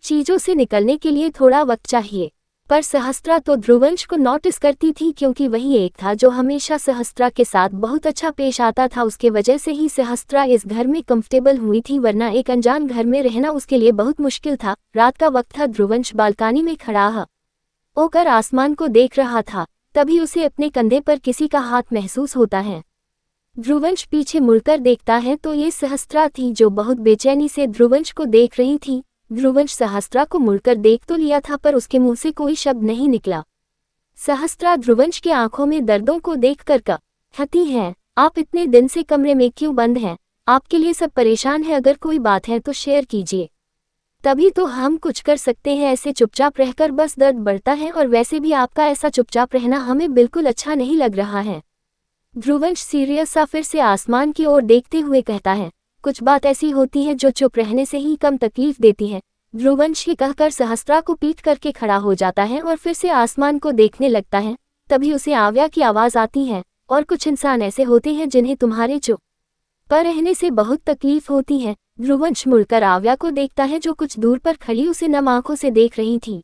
चीजों से निकलने के लिए थोड़ा वक्त चाहिए। पर सहस्त्रा तो ध्रुवंश को नोटिस करती थी, क्योंकि वही एक था जो हमेशा सहस्त्रा के साथ बहुत अच्छा पेश आता था। उसके वजह से ही सहस्त्रा इस घर में कंफर्टेबल हुई थी, वरना एक अनजान घर में रहना उसके लिए बहुत मुश्किल था। रात का वक्त था। ध्रुवंश बालकनी में खड़ा होकर आसमान को देख रहा था। तभी उसे अपने कंधे पर किसी का हाथ महसूस होता है। ध्रुवंश पीछे मुड़कर देखता है तो ये सहस्त्रा थी, जो बहुत बेचैनी से ध्रुवंश को देख रही थी। ध्रुवंश सहस्त्रा को मुड़कर देख तो लिया था, पर उसके मुंह से कोई शब्द नहीं निकला। सहस्त्रा ध्रुवंश की आंखों में दर्दों को देखकर कहती है, आप इतने दिन से कमरे में क्यों बंद हैं? आपके लिए सब परेशान है, अगर कोई बात है तो शेयर कीजिए, तभी तो हम कुछ कर सकते हैं। ऐसे चुपचाप रहकर बस दर्द बढ़ता है, और वैसे भी आपका ऐसा चुपचाप रहना हमें बिल्कुल अच्छा नहीं लग रहा है। ध्रुवंश सीरियस सा फिर से आसमान की ओर देखते हुए कहता है, कुछ बात ऐसी होती है जो चुप रहने से ही कम तकलीफ देती है। ध्रुवंश ये कहकर सहस्त्रा को पीट करके खड़ा हो जाता है और फिर से आसमान को देखने लगता है। तभी उसे आव्या की आवाज़ आती है, और कुछ इंसान ऐसे होते हैं जिन्हें तुम्हारे चुप पर रहने से बहुत तकलीफ होती है। ध्रुवंश मुड़कर आव्या को देखता है, जो कुछ दूर पर खड़ी उसे नम आंखों से देख रही थी।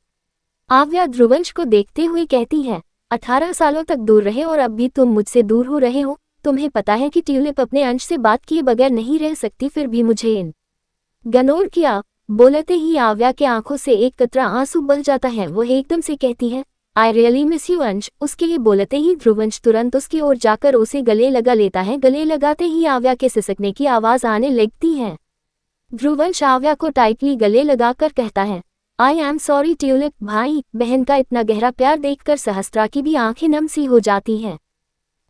आव्या ध्रुवंश को देखते हुए कहती है, 18 सालों तक दूर रहे और अब भी तुम मुझसे दूर हो रहे हो। तुम्हें पता है कि ट्यूलिप अपने अंश से बात किए बगैर नहीं रह सकती, फिर भी मुझे इग्नोर किया। बोलते ही आव्या के आंखों से एक कतरा आंसू बह जाता है। वो एकदम से कहती है, आई रियली मिस यू अंश। उसके ये बोलते ही ध्रुवंश तुरंत उसकी ओर जाकर उसे गले लगा लेता है। गले लगाते ही आव्या के सिसकने की आवाज़ आने लगती है। ध्रुवंश आव्या को टाइटली गले लगाकर कहता है, आई एम सॉरी ट्यूलिप। भाई बहन का इतना गहरा प्यार देखकर सहस्त्रा की भी आंखें नम सी हो जाती हैं।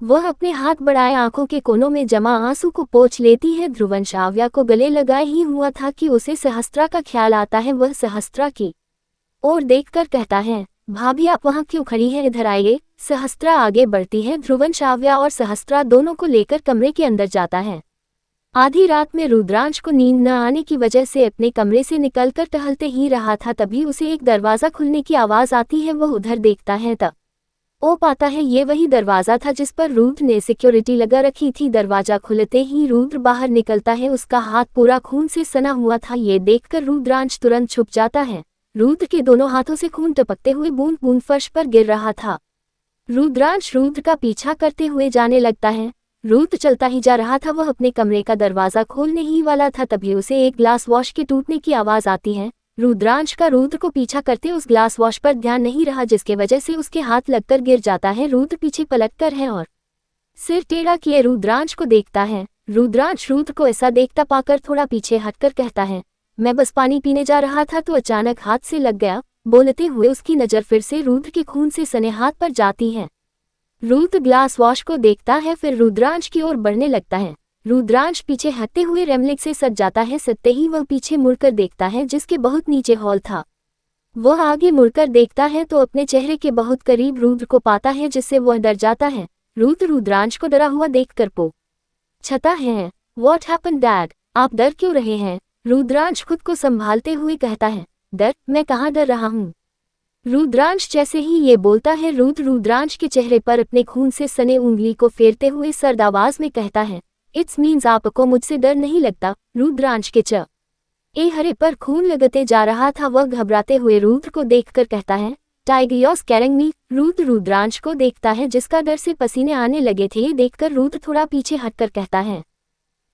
वह अपने हाथ बढ़ाए आंखों के कोनों में जमा आंसू को पोंछ लेती है। ध्रुवंश आव्या को गले लगाए ही हुआ था कि उसे सहस्त्रा का ख्याल आता है। वह सहस्त्रा की ओर देखकर कहता है, भाभी आप वहाँ क्यों खड़ी हैं, इधर आइए। सहस्त्रा आगे बढ़ती है। ध्रुवंश आव्या और सहस्त्रा दोनों को लेकर कमरे के अंदर जाता है। आधी रात में रुद्रांश को नींद न आने की वजह से अपने कमरे से निकलकर टहलते ही रहा था, तभी उसे एक दरवाज़ा खुलने की आवाज़ आती है। वह उधर देखता है तब वो पाता है ये वही दरवाज़ा था जिस पर रुद्र ने सिक्योरिटी लगा रखी थी। दरवाज़ा खुलते ही रुद्र बाहर निकलता है। उसका हाथ पूरा खून से सना हुआ था। ये देखकर रुद्रांश तुरंत छुप जाता है। रुद्र के दोनों हाथों से खून टपकते हुए बूंद बूंद फर्श पर गिर रहा था। रुद्रांश रुद्र का पीछा करते हुए जाने लगता है। रुद्र चलता ही जा रहा था। वह अपने कमरे का दरवाज़ा खोलने ही वाला था, तभी उसे एक ग्लास वॉश के टूटने की आवाज़ आती है। रुद्रांश का रुद्र को पीछा करते उस ग्लास वॉश पर ध्यान नहीं रहा, जिसके वजह से उसके हाथ लगकर गिर जाता है। रुद्र पीछे पलटकर है और सिर टेढ़ा किए रुद्रांश को देखता है। रुद्रांश रुद्र को ऐसा देखता पाकर थोड़ा पीछे हटकर कहता है, मैं बस पानी पीने जा रहा था तो अचानक हाथ से लग गया। बोलते हुए उसकी नज़र फिर से रुद्र के खून से सने हाथ पर जाती है। रुद्र ग्लास वॉश को देखता है, फिर रुद्रांश की ओर बढ़ने लगता है। रुद्रांश पीछे हटते हुए रेमलिक से सट जाता है। सटते ही वह पीछे मुड़कर देखता है, जिसके बहुत नीचे हॉल था। वह आगे मुड़कर देखता है तो अपने चेहरे के बहुत करीब रुद्र को पाता है, जिससे वह डर जाता है। रुद्र रुद्रांश को डरा हुआ देखकर पूछता है, व्हाट हैपेंड डैड, आप डर क्यों रहे हैं? रुद्रांश खुद को संभालते हुए कहता है, डर? मैं कहाँ डर रहा हूँ। रुद्रांश जैसे ही ये बोलता है, रुद्र रुद्रांश के चेहरे पर अपने खून से सने उंगली को फेरते हुए सर्द आवाज में कहता है, इट्स मीन्स आपको मुझसे डर नहीं लगता। रुद्रांश के चेहरे पर खून लगते जा रहा था। वह घबराते हुए रुद्र को देखकर कहता है, टाइगर यू स्कैरिंग मी। रुद्र रुद्रांश को देखता है, जिसका डर से पसीने आने लगे थे। ये देखकर रुद्र थोड़ा पीछे हटकर कहता है,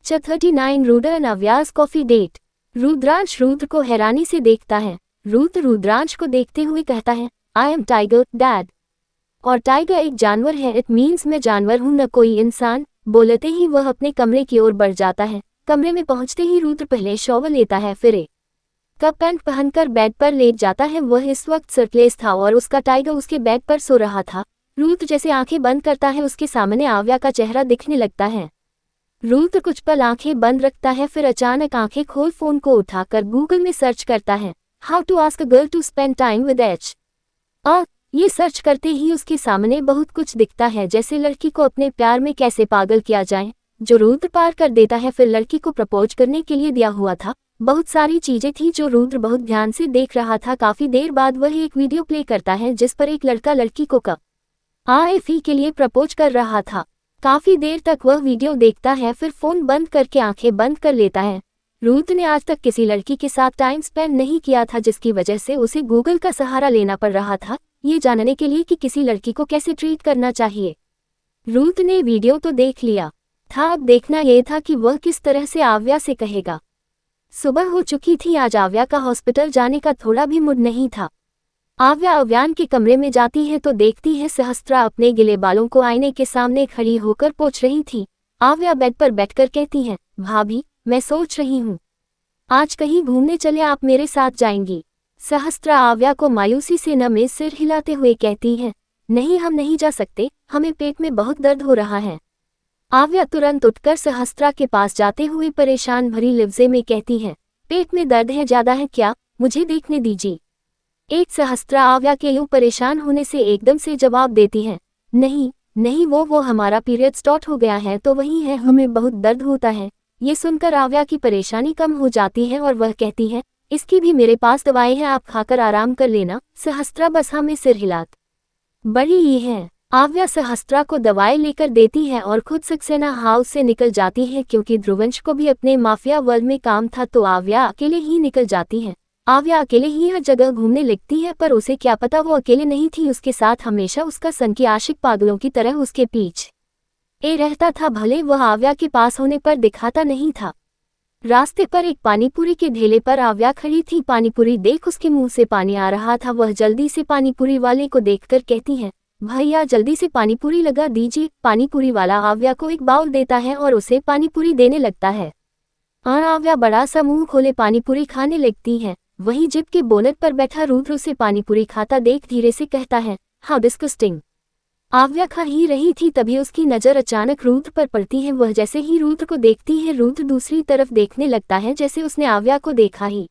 39 Rudra and Avyas coffee date. Rudransh Rudra को हैरानी से देखता है। रुद्र रुद्रांश को देखते हुए कहता है, आई एम टाइगर डैड। और टाइगर एक जानवर है, इट मीन्स मैं जानवर हूं, न कोई इंसान। बोलते ही वह अपने कमरे की ओर बढ़ जाता है। कमरे में पहुंचते ही रुद्र पहले शॉवर लेता है, फिर एक कप पैंट पहनकर बेड पर लेट जाता है। वह इस वक्त सरप्लेस था और उसका टाइगर उसके बेड पर सो रहा था। रुद्र जैसे आंखें बंद करता है, उसके सामने आव्या का चेहरा दिखने लगता है। रुद्र कुछ पल आंखें बंद रखता है, फिर अचानक आंखें खोल फोन को उठाकर गूगल में सर्च करता है, how to ask a girl to spend time with her. ये सर्च करते ही उसके सामने बहुत कुछ दिखता है, जैसे लड़की को अपने प्यार में कैसे पागल किया जाए, जो रुद्र पार कर देता है। फिर लड़की को प्रपोज करने के लिए दिया हुआ था। बहुत सारी चीजें थी जो रुद्र बहुत ध्यान से देख रहा था। काफी देर बाद वह एक वीडियो प्ले करता है, जिस पर एक लड़का लड़की को IFE के लिए प्रपोज कर रहा था। काफी देर तक वह वीडियो देखता है, फिर फोन बंद करके आंखें बंद कर लेता है। रुद्र ने आज तक किसी लड़की के साथ टाइम स्पेंड नहीं किया था, जिसकी वजह से उसे गूगल का सहारा लेना पड़ रहा था, ये जानने के लिए कि किसी लड़की को कैसे ट्रीट करना चाहिए। रुद्र ने वीडियो तो देख लिया था, अब देखना यह था कि वह किस तरह से आव्या से कहेगा। सुबह हो चुकी थी। आज आव्या का हॉस्पिटल जाने का थोड़ा भी मूड नहीं था। आव्या अव्यान के कमरे में जाती है तो देखती है सहस्त्रा अपने गिले बालों को आईने के सामने खड़ी होकर पोंछ रही थी। आव्या बेड पर बैठकर कहती है, भाभी मैं सोच रही हूँ आज कहीं घूमने चले, आप मेरे साथ जाएंगी? सहस्त्रा आव्या को मायूसी से नमे सिर हिलाते हुए कहती है, नहीं हम नहीं जा सकते, हमें पेट में बहुत दर्द हो रहा है। आव्या तुरंत उठकर सहस्त्रा के पास जाते हुए परेशान भरी लफ्जे में कहती है, पेट में दर्द है, ज्यादा है क्या, मुझे देखने दीजिए। एक सहस्त्रा आव्या के यूं परेशान होने से एकदम से जवाब देती है, नहीं नहीं, वो हमारा पीरियड स्टार्ट हो गया है तो वही है, हमें बहुत दर्द होता है। ये सुनकर आव्या की परेशानी कम हो जाती है और वह कहती है, इसकी भी मेरे पास दवाई है, आप खाकर आराम कर लेना। सहस्त्रा बस हमें सिर हिलात बड़ी ही है। आव्या सहस्त्रा को दवाई लेकर देती है और खुद सक्सेना हाउस से निकल जाती है, क्योंकि ध्रुवंश को भी अपने माफिया वर्ल्ड में काम था तो आव्या अकेले ही निकल जाती है। आव्या अकेले ही हर जगह घूमने लगती है, पर उसे क्या पता वो अकेले नहीं थी, उसके साथ हमेशा उसका सनकी आशिक पागलों की तरह उसके पीछे रहता था। भले वह आव्या के पास होने पर दिखाता नहीं था। रास्ते पर एक पानीपुरी के ढेले पर आव्या खड़ी थी। पानीपुरी देख उसके मुंह से पानी आ रहा था। वह जल्दी से पानीपुरी वाले को देखकर कहती है, भैया जल्दी से पानीपुरी लगा दीजिए। पानीपुरी वाला आव्या को एक बाउल देता है और उसे पानीपुरी देने लगता है और आव्या बड़ा सा मुंह खोले पानीपुरी खाने लगती है। वहीं जीप के बोनट पर बैठा रुद्र उसे पानीपुरी खाता देख धीरे से कहता है, हाउ डिस्गस्टिंग। आव्या खा ही रही थी, तभी उसकी नजर अचानक रुद्र पर पड़ती है। वह जैसे ही रुद्र को देखती है, रुद्र दूसरी तरफ देखने लगता है जैसे उसने आव्या को देखा ही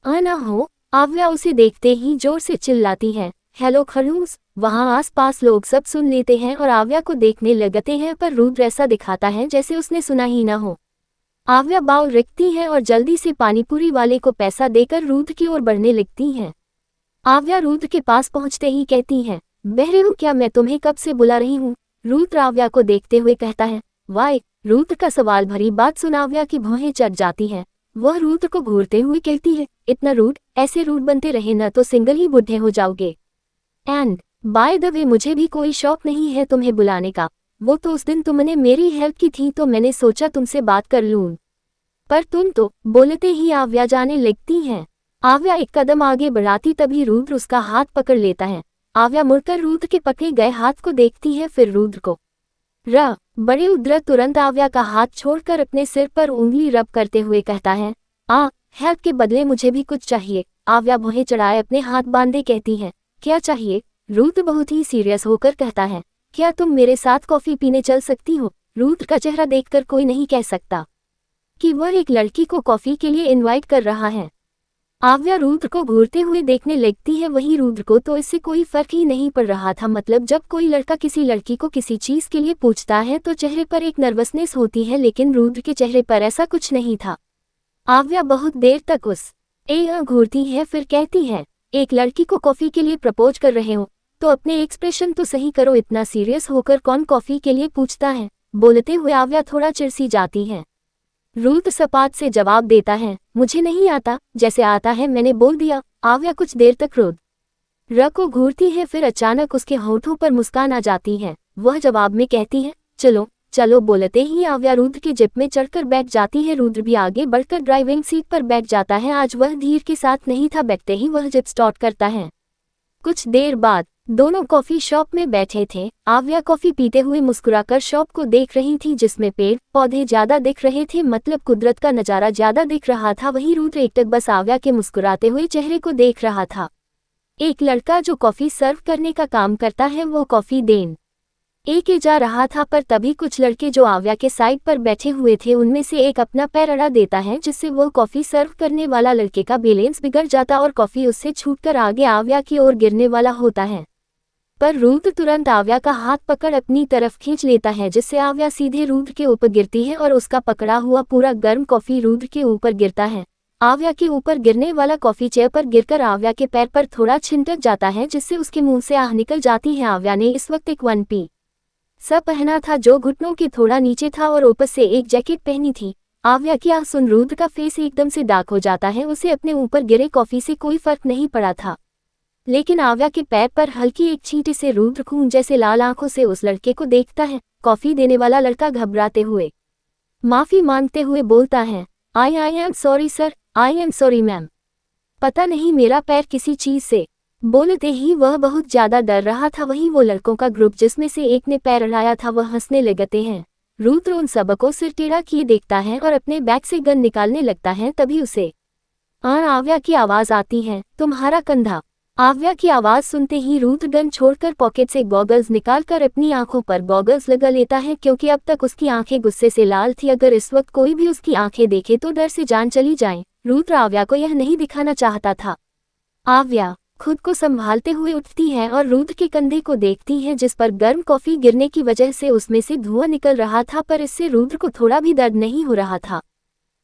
ना हो। आव्या उसे देखते ही जोर से चिल्लाती है, हेलो खड़ूस। वहां आसपास लोग सब सुन लेते हैं और आव्या को देखने लगते हैं, पर रुद्र ऐसा दिखाता है जैसे उसने सुना ही ना हो। आव्या बाउल रखती है और जल्दी से पानीपुरी वाले को पैसा देकर रुद्र की ओर बढ़ने लगती है। आव्या रुद्र के पास पहुंचते ही कहती है, बहरे हो क्या, मैं तुम्हें कब से बुला रही हूँ। रुद्र आव्या को देखते हुए कहता है, वाई। रुद्र का सवाल भरी बात सुन आव्या की भौहें चढ़ जाती हैं। वह रुद्र को घूरते हुए कहती है, इतना रूड, ऐसे रूड बनते रहे न तो सिंगल ही बुढ़े हो जाओगे। एंड बाय द वे, मुझे भी कोई शौक नहीं है तुम्हें बुलाने का। वो तो उस दिन तुमने मेरी हेल्प की थी तो मैंने सोचा तुमसे बात कर लूं, पर तुम तो। बोलते ही आव्या जाने लगती हैं। आव्या एक कदम आगे बढ़ाती तभी रुद्र उसका हाथ पकड़ लेता है। आव्या मुड़कर रुद्र के पकड़े गए हाथ को देखती है, फिर रुद्र को बड़े उद्र तुरंत आव्या का हाथ छोड़कर अपने सिर पर उंगली रब करते हुए कहता है, हेल्प के बदले मुझे भी कुछ चाहिए। आव्या भौहें चढ़ाए अपने हाथ बांधे कहती है, क्या चाहिए। रुद्र बहुत ही सीरियस होकर कहता है, क्या तुम मेरे साथ कॉफी पीने चल सकती हो। रुद्र का चेहरा देखकर कोई नहीं कह सकता कि वह एक लड़की को कॉफी के लिए इनवाइट कर रहा है। आव्या रुद्र को घूरते हुए देखने लगती है। वहीं रुद्र को तो इससे कोई फर्क ही नहीं पड़ रहा था। मतलब जब कोई लड़का किसी लड़की को किसी चीज के लिए पूछता है तो चेहरे पर एक नर्वसनेस होती है, लेकिन रुद्र के चेहरे पर ऐसा कुछ नहीं था। आव्या बहुत देर तक उस घूरती है, फिर कहती है, एक लड़की को कॉफी के लिए प्रपोज कर रहे हो तो अपने एक्सप्रेशन तो सही करो, इतना सीरियस होकर कौन कॉफी के लिए पूछता है। बोलते हुए आव्या थोड़ा चिढ़ जाती है। रुद्र सपाट से जवाब देता है, मुझे नहीं आता, जैसे आता है मैंने बोल दिया। आव्या कुछ देर तक रुद्र को घूरती है, फिर अचानक उसके होठों पर मुस्कान आ जाती है। वह जवाब में कहती है, चलो चलो। बोलते ही आव्या रुद्र के जिप में चढ़कर बैठ जाती है। रुद्र भी आगे बढ़कर ड्राइविंग सीट पर बैठ जाता है। आज वह धीर के साथ नहीं था। बैठते ही वह जिप स्टार्ट करता है। कुछ देर बाद दोनों कॉफी शॉप में बैठे थे। आव्या कॉफी पीते हुए मुस्कुराकर शॉप को देख रही थी, जिसमें पेड़ पौधे ज्यादा दिख रहे थे, मतलब कुदरत का नजारा ज्यादा दिख रहा था। वहीं रुद्र एकटक बस आव्या के मुस्कुराते हुए चेहरे को देख रहा था। एक लड़का जो कॉफी सर्व करने का काम करता है वो कॉफी देने के जा रहा था, पर तभी कुछ लड़के जो आव्या के साइड पर बैठे हुए थे उनमें से एक अपना पैर अड़ा देता है, जिससे वो कॉफी सर्व करने वाला लड़के का बैलेंस बिगड़ जाता और कॉफी उससे छूटकर आगे आव्या की ओर गिरने वाला होता है। पर रुद्र तुरंत आव्या का हाथ पकड़ अपनी तरफ खींच लेता है, जिससे आव्या सीधे रुद्र के ऊपर गिरती है और उसका पकड़ा हुआ पूरा गर्म कॉफी रुद्र के ऊपर गिरता है। आव्या के ऊपर गिरने वाला कॉफी चेयर पर गिरकर आव्या के पैर पर थोड़ा छिंटक जाता है, जिससे उसके मुंह से आह निकल जाती है। आव्या ने इस वक्त एक 1 पीस सब पहना था जो घुटनों के थोड़ा नीचे था और ऊपर से एक जैकेट पहनी थी। आव्या की आह सुन रुद्र का फेस एकदम से डार्क हो जाता है। उसे अपने ऊपर गिरे कॉफी से कोई फर्क नहीं पड़ा था, लेकिन आव्या के पैर पर हल्की एक छींटे से रुद्र खून जैसे लाल आंखों से उस लड़के को देखता है। कॉफी देने वाला लड़का घबराते हुए माफी मांगते हुए बोलता है, I am sorry sir, I am sorry ma'am, पता नहीं मेरा पैर किसी चीज से। बोलते ही वह बहुत ज्यादा डर रहा था। वहीं वो लड़कों का ग्रुप जिसमें से एक ने पैर अड़ाया था वह हंसने लगते हैं। रुद्र उन सबको सिर टेढ़ा किए देखता है और अपने बैग से गन निकालने लगता है। तभी उसे आव्या की आवाज आती है, तुम्हारा कंधा आव्या की आवाज सुनते ही रुद्र गन छोड़कर पॉकेट से गॉगल्स निकालकर अपनी आंखों पर गॉगल्स लगा लेता है, क्योंकि अब तक उसकी आंखें गुस्से से लाल थी। अगर इस वक्त कोई भी उसकी आंखें देखे तो डर से जान चली जाए। रुद्र आव्या को यह नहीं दिखाना चाहता था। आव्या खुद को संभालते हुए उठती है और रुद्र के कंधे को देखती है, जिस पर गर्म कॉफी गिरने की वजह से उसमें से धुआं निकल रहा था, पर इससे रुद्र को थोड़ा भी दर्द नहीं हो रहा था।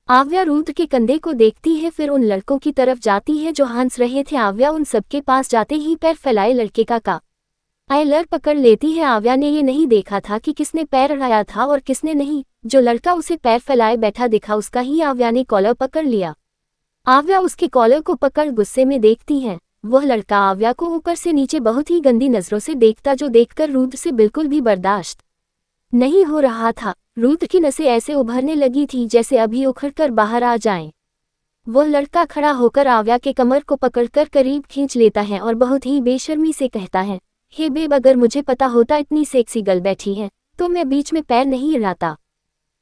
आव्या रुद्र के कंधे को देखती है, फिर उन लड़कों की तरफ जाती है जो हंस रहे थे। आव्या उन सबके पास जाते ही पैर फैलाए लड़के का आयलर पकड़ लेती है। आव्या ने ये नहीं देखा था कि किसने पैर अड़ाया था और किसने नहीं। जो लड़का उसे पैर फैलाए बैठा दिखा उसका ही आव्या ने कॉलर पकड़ लिया। आव्या उसके कॉलर को पकड़ गुस्से में देखती है। वह लड़का आव्या को ऊपर से नीचे बहुत ही गंदी नजरों से देखता, जो देखकर रुद्र से बिल्कुल भी बर्दाश्त नहीं हो रहा था। रुद्र की नसें ऐसे उभरने लगी थी जैसे अभी उखड़कर बाहर आ जाएं। वह लड़का खड़ा होकर आव्या के कमर को पकड़कर करीब खींच लेता है और बहुत ही बेशर्मी से कहता है, हे बेब, अगर मुझे पता होता इतनी सेक्सी गर्ल बैठी है तो मैं बीच में पैर नहीं हिलाता।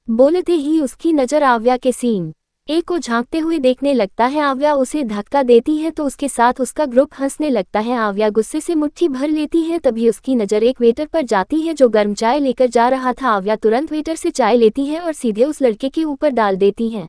बोलते ही उसकी नज़र आव्या के सीन ए को झांकते हुए देखने लगता है। आव्या उसे धक्का देती है तो उसके साथ उसका ग्रुप हंसने लगता है। आव्या गुस्से से मुट्ठी भर लेती है, तभी उसकी नज़र एक वेटर पर जाती है जो गर्म चाय लेकर जा रहा था। आव्या तुरंत वेटर से चाय लेती है और सीधे उस लड़के के ऊपर डाल देती है।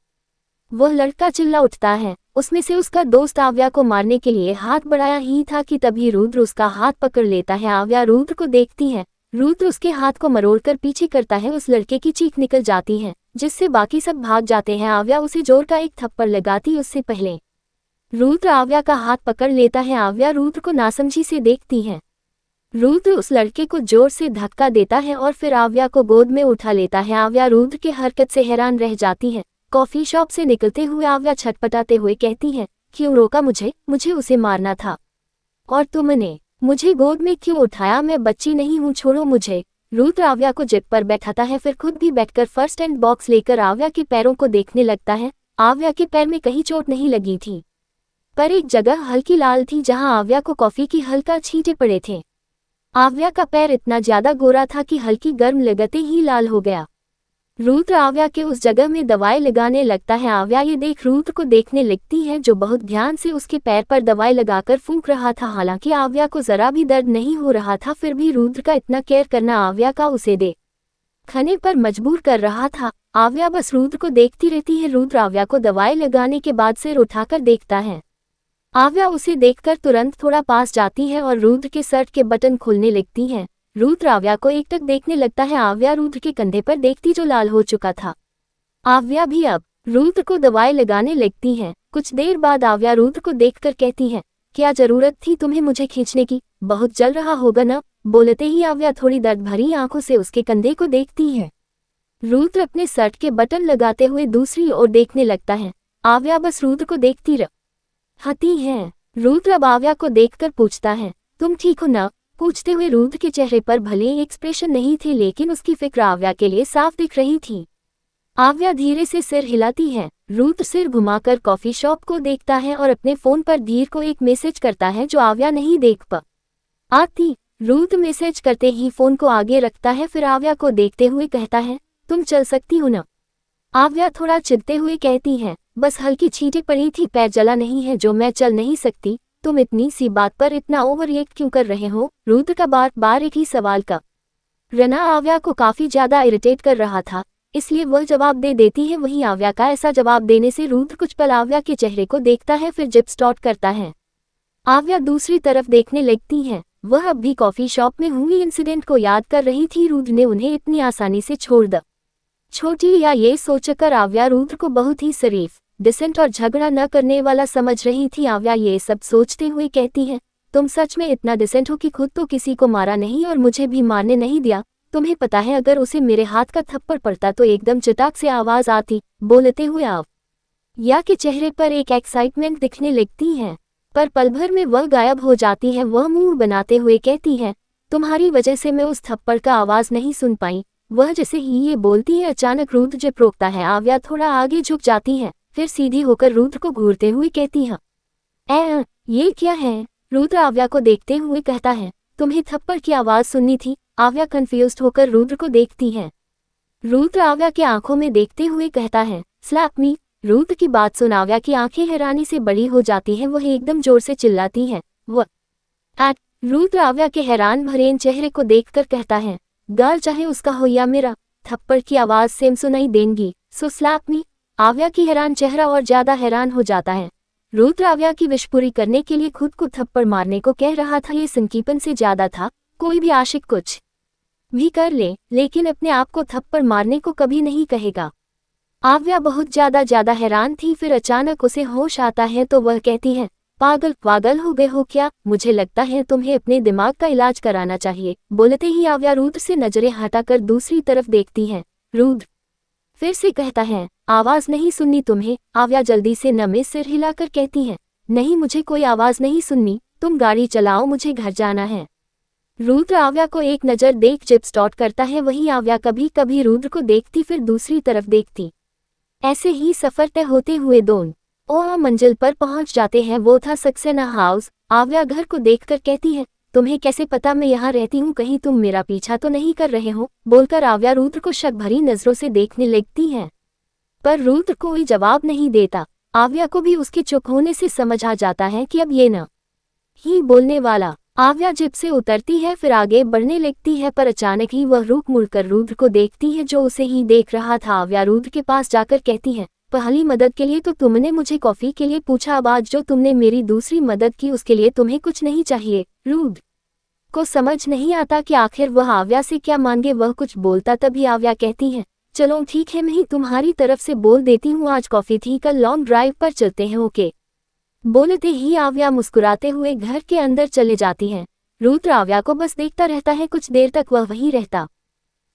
वह लड़का चिल्ला उठता है। उसमें से उसका दोस्त आव्या को मारने के लिए हाथ बढ़ाया ही था कि तभी रुद्र उसका हाथ पकड़ लेता है। आव्या रुद्र को देखती है। रुद्र उसके हाथ को मरोड़कर पीछे करता है। उस लड़के की चीख निकल जाती है, जिससे बाकी सब भाग जाते हैं। आव्या उसे जोर का एक थप्पड़ लगाती उससे पहले रुद्र आव्या का हाथ पकड़ लेता है। आव्या रुद्र को नासमझी से देखती है। रुद्र उस लड़के को जोर से धक्का देता है और फिर आव्या को गोद में उठा लेता है। आव्या रुद्र के हरकत से हैरान रह जाती है। कॉफी शॉप से निकलते हुए आव्या छटपटाते हुए कहती है, क्यों रोका मुझे उसे मारना था। और तुमने मुझे गोद में क्यों उठाया? मैं बच्ची नहीं हूँ, छोड़ो मुझे। रुद्र आव्या को जिप पर बैठाता है, फिर खुद भी बैठकर फर्स्ट एड बॉक्स लेकर आव्या के पैरों को देखने लगता है। आव्या के पैर में कहीं चोट नहीं लगी थी, पर एक जगह हल्की लाल थी जहां आव्या को कॉफी की हल्का छींटे पड़े थे। आव्या का पैर इतना ज्यादा गोरा था कि हल्की गर्म लगते ही लाल हो गया। रुद्र आव्या के उस जगह में दवाई लगाने लगता है। आव्या ये देख रुद्र को देखने लगती है, जो बहुत ध्यान से उसके पैर पर दवाई लगाकर फूंक रहा था। हालांकि आव्या को जरा भी दर्द नहीं हो रहा था, फिर भी रुद्र का इतना केयर करना आव्या का उसे देखने पर मजबूर कर रहा था। आव्या बस रुद्र को देखती रहती है। रुद्र आव्या को दवाई लगाने के बाद सिर उठाकर देखता है। आव्या उसे देखकर तुरंत थोड़ा पास जाती है और रुद्र के शर्ट के बटन खोलने लगती है। रुद्र आव्या को एकटक देखने लगता है। आव्या रुद्र के कंधे पर देखती जो लाल हो चुका था। आव्या भी अब रुद्र को दवाई लगाने लगती है। कुछ देर बाद आव्या रुद्र को देखकर कहती है, क्या जरूरत थी तुम्हें मुझे खींचने की? बहुत जल रहा होगा ना? बोलते ही आव्या थोड़ी दर्द भरी आंखों से उसके कंधे को देखती है। रुद्र अपने शर्ट के बटन लगाते हुए दूसरी ओर देखने लगता है। आव्या बस रुद्र को देखती रहती है। रुद्र अब आव्या को देखकर पूछता है, तुम ठीक हो ना? पूछते हुए रुद्र के चेहरे पर भले एक्सप्रेशन नहीं थे, लेकिन उसकी फिक्र आव्या के लिए साफ दिख रही थी। आव्या धीरे से सिर हिलाती है। रुद्र सिर घुमाकर कॉफी शॉप को देखता है और अपने फोन पर धीर को एक मैसेज करता है जो आव्या नहीं देख पाती। रुद्र मैसेज करते ही फोन को आगे रखता है, फिर आव्या को देखते हुए कहता है, तुम चल सकती हो ना? आव्या थोड़ा चिढ़ते हुए कहती है, बस हल्की छींटे पड़ी थी, पैर जला नहीं है जो मैं चल नहीं सकती। तुम इतनी सी बात पर इतना ओवर रिएक्ट क्यों कर रहे हो? रुद्र का बार बार एक ही सवाल का रना आव्या को काफी ज्यादा इरिटेट कर रहा था, इसलिए वह जवाब दे देती है। वहीं आव्या का ऐसा जवाब देने से रुद्र कुछ पल आव्या के चेहरे को देखता है, फिर जिप स्टार्ट करता है। आव्या दूसरी तरफ देखने लगती है। वह अब भी कॉफी शॉप में हुई इंसिडेंट को याद कर रही थी। रुद्र ने उन्हें इतनी आसानी से छोड़ द छोटी या ये सोचकर आव्या रुद्र को बहुत ही शरीफ, डिसेंट और झगड़ा न करने वाला समझ रही थी। आव्या ये सब सोचते हुए कहती है, तुम सच में इतना डिसेंट हो कि खुद तो किसी को मारा नहीं और मुझे भी मारने नहीं दिया। तुम्हें पता है अगर उसे मेरे हाथ का थप्पड़ पड़ता तो एकदम चटाक से आवाज आती। बोलते हुए आव्या के चेहरे पर एक एक्साइटमेंट दिखने लगती है, पर पल भर में वह गायब हो जाती है। वह मुंह बनाते हुए कहती है, तुम्हारी वजह से मैं उस थप्पड़ का आवाज नहीं सुन पाई। वह जैसे ही ये बोलती है अचानक रुद्र जिप रोकता है। आव्या थोड़ा आगे झुक जाती है, फिर सीधी होकर रुद्र को घूरते हुए कहती है, ये क्या है? रुद्र आव्या को देखते हुए कहता है, तुम्हें थप्पड़ की आवाज सुननी थी। आव्या कंफ्यूज्ड होकर रुद्र को देखती है। रुद्र आव्या के आंखों में देखते हुए कहता है, स्लैप मी। रुद्र की बात सुन आव्या की आंखें हैरानी से बड़ी हो जाती हैं। वह एकदम जोर से चिल्लाती है, वह एट रुद्र आव्या के हैरान भरे चेहरे को देखकर कहता है, गर्ल चाहे उसका हो या मेरा, थप्पड़ की आवाज सेम सुनाई देंगी, सो स्लैप मी। आव्या की हैरान चेहरा और ज्यादा हैरान हो जाता है। रुद्र आव्या की विश पूरी करने के लिए खुद को थप्पड़ मारने को कह रहा था, ये संकीपन से ज्यादा था। कोई भी आशिक कुछ भी कर ले, लेकिन अपने आप को थप्पड़ मारने को कभी नहीं कहेगा। आव्या बहुत ज्यादा हैरान थी। फिर अचानक उसे होश आता है तो वह कहती है, पागल पागल हो गए हो क्या? मुझे लगता है तुम्हें अपने दिमाग का इलाज कराना चाहिए। बोलते ही आव्या रुद्र से नजरें हटाकर दूसरी तरफ देखती है। रुद्र फिर से कहता है, आवाज नहीं सुननी तुम्हें? आव्या जल्दी से नमे सिर हिलाकर कहती है, नहीं मुझे कोई आवाज नहीं सुननी, तुम गाड़ी चलाओ, मुझे घर जाना है। रुद्र आव्या को एक नज़र देख जिप स्टार्ट करता है। वहीं आव्या कभी कभी रुद्र को देखती फिर दूसरी तरफ देखती। ऐसे ही सफर तय होते हुए दोनों मंजिल पर पहुंच जाते हैं। वो था सक्सेना हाउस। आव्या घर को देखकर कहती है, तुम्हें कैसे पता मैं यहाँ रहती हूँ? कहीं तुम मेरा पीछा तो नहीं कर रहे हो? बोलकर आव्या रुद्र को शक भरी नजरों से देखने लगती है, पर रुद्र कोई जवाब नहीं देता। आव्या को भी उसके चुप होने से समझ आ जाता है कि अब ये न ही बोलने वाला। आव्या जिप से उतरती है फिर आगे बढ़ने लगती है, पर अचानक ही वह रुक मुड़कर रुद्र को देखती है जो उसे ही देख रहा था। आव्या रुद्र के पास जाकर कहती है, पहली मदद के लिए तो तुमने मुझे कॉफी के लिए पूछा, अब आज जो तुमने मेरी दूसरी मदद की उसके लिए तुम्हें कुछ नहीं चाहिए। रुद्र को समझ नहीं आता कि आखिर वह आव्या से क्या मांगे। वह कुछ बोलता तभी आव्या कहती है, चलो ठीक है, मैं ही तुम्हारी तरफ से बोल देती हूँ, आज कॉफी थी, कल लॉन्ग ड्राइव पर चलते हैं, ओके? बोलते ही आव्या मुस्कुराते हुए घर के अंदर चले जाती है। रुद्र आव्या को बस देखता रहता है। कुछ देर तक वह वहीं रहता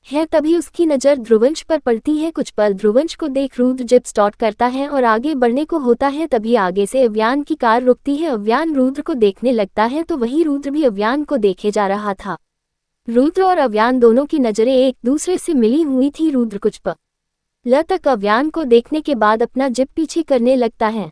है, तभी उसकी नज़र ध्रुवंश पर पड़ती है। कुछ पल ध्रुवंश को देख रुद्र जिप स्टार्ट करता है और आगे बढ़ने को होता है, तभी आगे से अव्यान की कार रुकती है। अव्यान रुद्र को देखने लगता है तो वहीं रुद्र भी अव्यान को देखे जा रहा था। रुद्र और अव्यान दोनों की नज़रें एक दूसरे से मिली हुई थी। रुद्र कुछ पल तक अव्यान को देखने के बाद अपना जिप पीछे करने लगता है।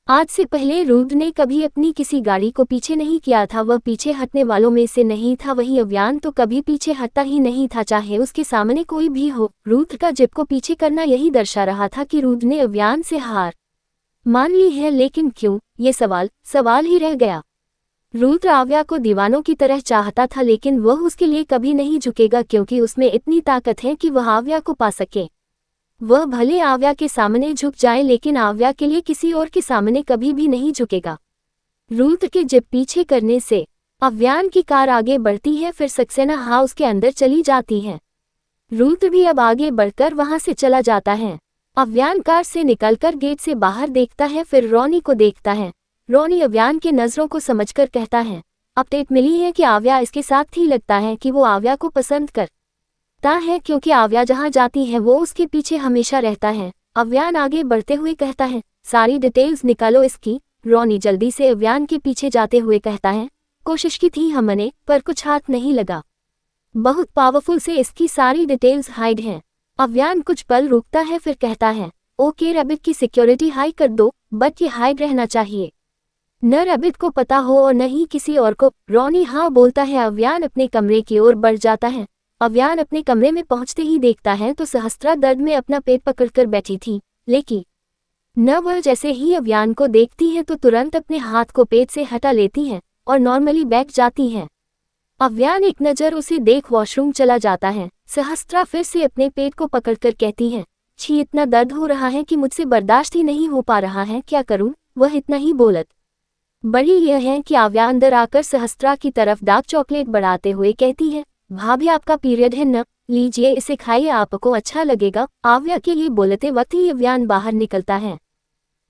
आज से पहले रुद्र ने कभी अपनी किसी गाड़ी को पीछे नहीं किया था। वह पीछे हटने वालों में से नहीं था। वहीं अव्यान तो कभी पीछे हटता ही नहीं था, चाहे उसके सामने कोई भी हो। रुद्र का जिप को पीछे करना यही दर्शा रहा था कि रुद्र ने अव्यान से हार मान ली है, लेकिन क्यों? ये सवाल ही रह गया। रुद्र आव्या को दीवानों की तरह चाहता था, लेकिन वह उसके लिए कभी नहीं झुकेगा, क्योंकि उसमें इतनी ताकत है कि वह आव्या को पा सके। वह भले आव्या के सामने झुक जाए, लेकिन आव्या के लिए किसी और के सामने कभी भी नहीं झुकेगा। रुद्र के जिप पीछे करने से अव्यान की कार आगे बढ़ती है, फिर सक्सेना हाउस के अंदर चली जाती है। रुद्र भी अब आगे बढ़कर वहां से चला जाता है। अव्यान कार से निकलकर गेट से बाहर देखता है, फिर रोनी को देखता है। रोनी अव्यान के नजरों को समझकर कहता है, अपडेट मिली है कि आव्या इसके साथ ही लगता है कि वो आव्या को पसंद करता है, क्योंकि आव्या जहां जाती है वो उसके पीछे हमेशा रहता है। अव्यान आगे बढ़ते हुए कहता है, सारी डिटेल्स निकालो इसकी। रोनी जल्दी से अव्यान के पीछे जाते हुए कहता है, कोशिश की थी हमने, पर कुछ हाथ नहीं लगा। बहुत पावरफुल से इसकी सारी डिटेल्स हाइड हैं। अव्यान कुछ पल रुकता है फिर कहता है, ओके रैबिट की सिक्योरिटी हाई कर दो, बट ये हाइड रहना चाहिए, न रैबिट को पता हो और न ही किसी और को। रोनी हाँ बोलता है। अव्यान अपने कमरे की ओर बढ़ जाता है। अव्यान अपने कमरे में पहुंचते ही देखता है तो सहस्त्रा दर्द में अपना पेट पकड़कर बैठी थी, लेकिन न वह जैसे ही अव्यान को देखती है तो तुरंत अपने हाथ को पेट से हटा लेती है और नॉर्मली बैठ जाती है। अव्यान एक नज़र उसे देख वॉशरूम चला जाता है। सहस्त्रा फिर से अपने पेट को पकड़कर कहती है, छी इतना दर्द हो रहा है कि मुझसे बर्दाश्त ही नहीं हो पा रहा है, क्या करूं? वह इतना ही बोलत बड़ी यह है कि आव्या अंदर आकर सहस्त्रा की तरफ डार्क चॉकलेट बढ़ाते हुए कहती है, भाभी आपका पीरियड है न, लीजिए इसे खाइए, आपको अच्छा लगेगा। आव्या के लिए बोलते वक्त ही अव्यान बाहर निकलता है।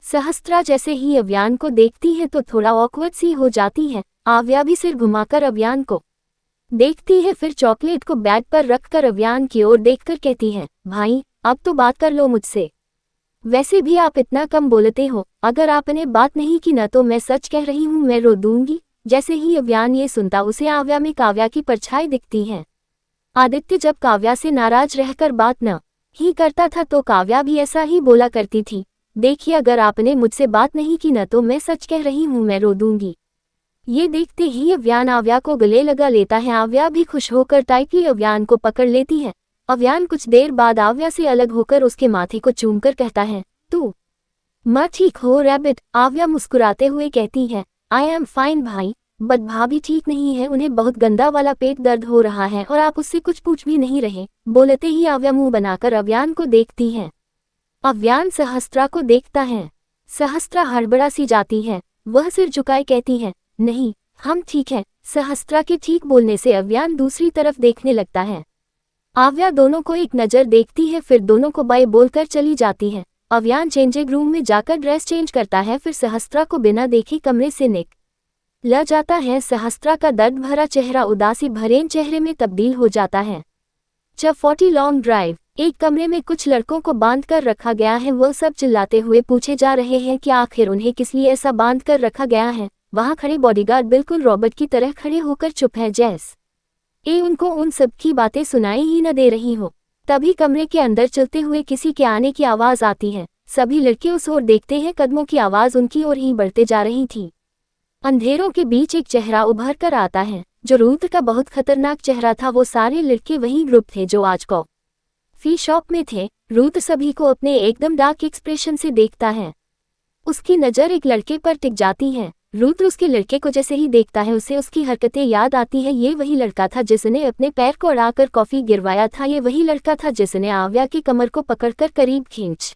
सहस्त्रा जैसे ही अव्यान को देखती है तो थोड़ा ऑकवर्ड सी हो जाती है। आव्या भी सिर घुमाकर अव्यान को देखती है, फिर चॉकलेट को बेड पर रखकर अव्यान की ओर देखकर कहती है, भाई अब तो बात कर लो मुझसे, वैसे भी आप इतना कम बोलते हो, अगर आपने बात नहीं की न तो मैं सच कह रही हूँ मैं रो दूंगी। जैसे ही अव्यान ये सुनता उसे आव्या में काव्या की परछाई दिखती है। आदित्य जब काव्या से नाराज रहकर बात न ही करता था तो काव्या भी ऐसा ही बोला करती थी, देखिए अगर आपने मुझसे बात नहीं की न तो मैं सच कह रही हूँ मैं रो दूंगी। ये देखते ही अव्यान आव्या को गले लगा लेता है। आव्या भी खुश होकर टाइटली अव्यान को पकड़ लेती है। अव्यान कुछ देर बाद आव्या से अलग होकर उसके माथे को चूमकर कहता है, तू माँ ठीक हो रैबिट? आव्या मुस्कुराते हुए कहती है, आई एम फाइन भाई, बट भाभी ठीक नहीं है, उन्हें बहुत गंदा वाला पेट दर्द हो रहा है और आप उससे कुछ पूछ भी नहीं रहे। बोलते ही अव्या मुंह बनाकर अव्यान को देखती है। अव्यान सहस्त्रा को देखता है। सहस्त्रा हड़बड़ा सी जाती है। वह सिर झुकाए कहती है, नहीं हम ठीक हैं। सहस्त्रा के ठीक बोलने से अव्यान दूसरी तरफ देखने लगता है। आव्या दोनों को एक नज़र देखती है, फिर दोनों को बाय बोलकर चली जाती है। अव्यान चेंजिंग रूम में जाकर ड्रेस चेंज करता है, फिर सहस्त्रा को बिना देखे कमरे से निकल जाता है। सहस्त्रा का दर्द भरा चेहरा उदासी भरे चेहरे में तब्दील हो जाता है। 40 लॉन्ग ड्राइव। एक कमरे में कुछ लड़कों को बांध कर रखा गया है। वह सब चिल्लाते हुए पूछे जा रहे हैं कि आखिर उन्हें किस लिए ऐसा बांध कर रखा गया है। वहां खड़े बॉडीगार्ड बिल्कुल रॉबर्ट की तरह खड़े होकर चुप है, जैसे उनको उन सब की बातें सुनाई ही न दे रही हो। तभी कमरे के अंदर चलते हुए किसी के आने की आवाज आती है। सभी लड़के उस ओर देखते हैं। कदमों की आवाज उनकी ओर ही बढ़ते जा रही थी। अंधेरों के बीच एक चेहरा उभर कर आता है, जो रुद्र का बहुत खतरनाक चेहरा था। वो सारे लड़के वही ग्रुप थे जो आज कॉफी शॉप में थे। रुद्र सभी को अपने एकदम डार्क एक्सप्रेशन से देखता है। उसकी नज़र एक लड़के पर टिक जाती है। रुद्र उसके लड़के को जैसे ही देखता है उसे उसकी हरकतें याद आती है। ये वही लड़का था जिसने अपने पैर को अड़ाकर कॉफी गिरवाया था। ये वही लड़का था जिसने आव्या की कमर को पकड़कर करीब खींच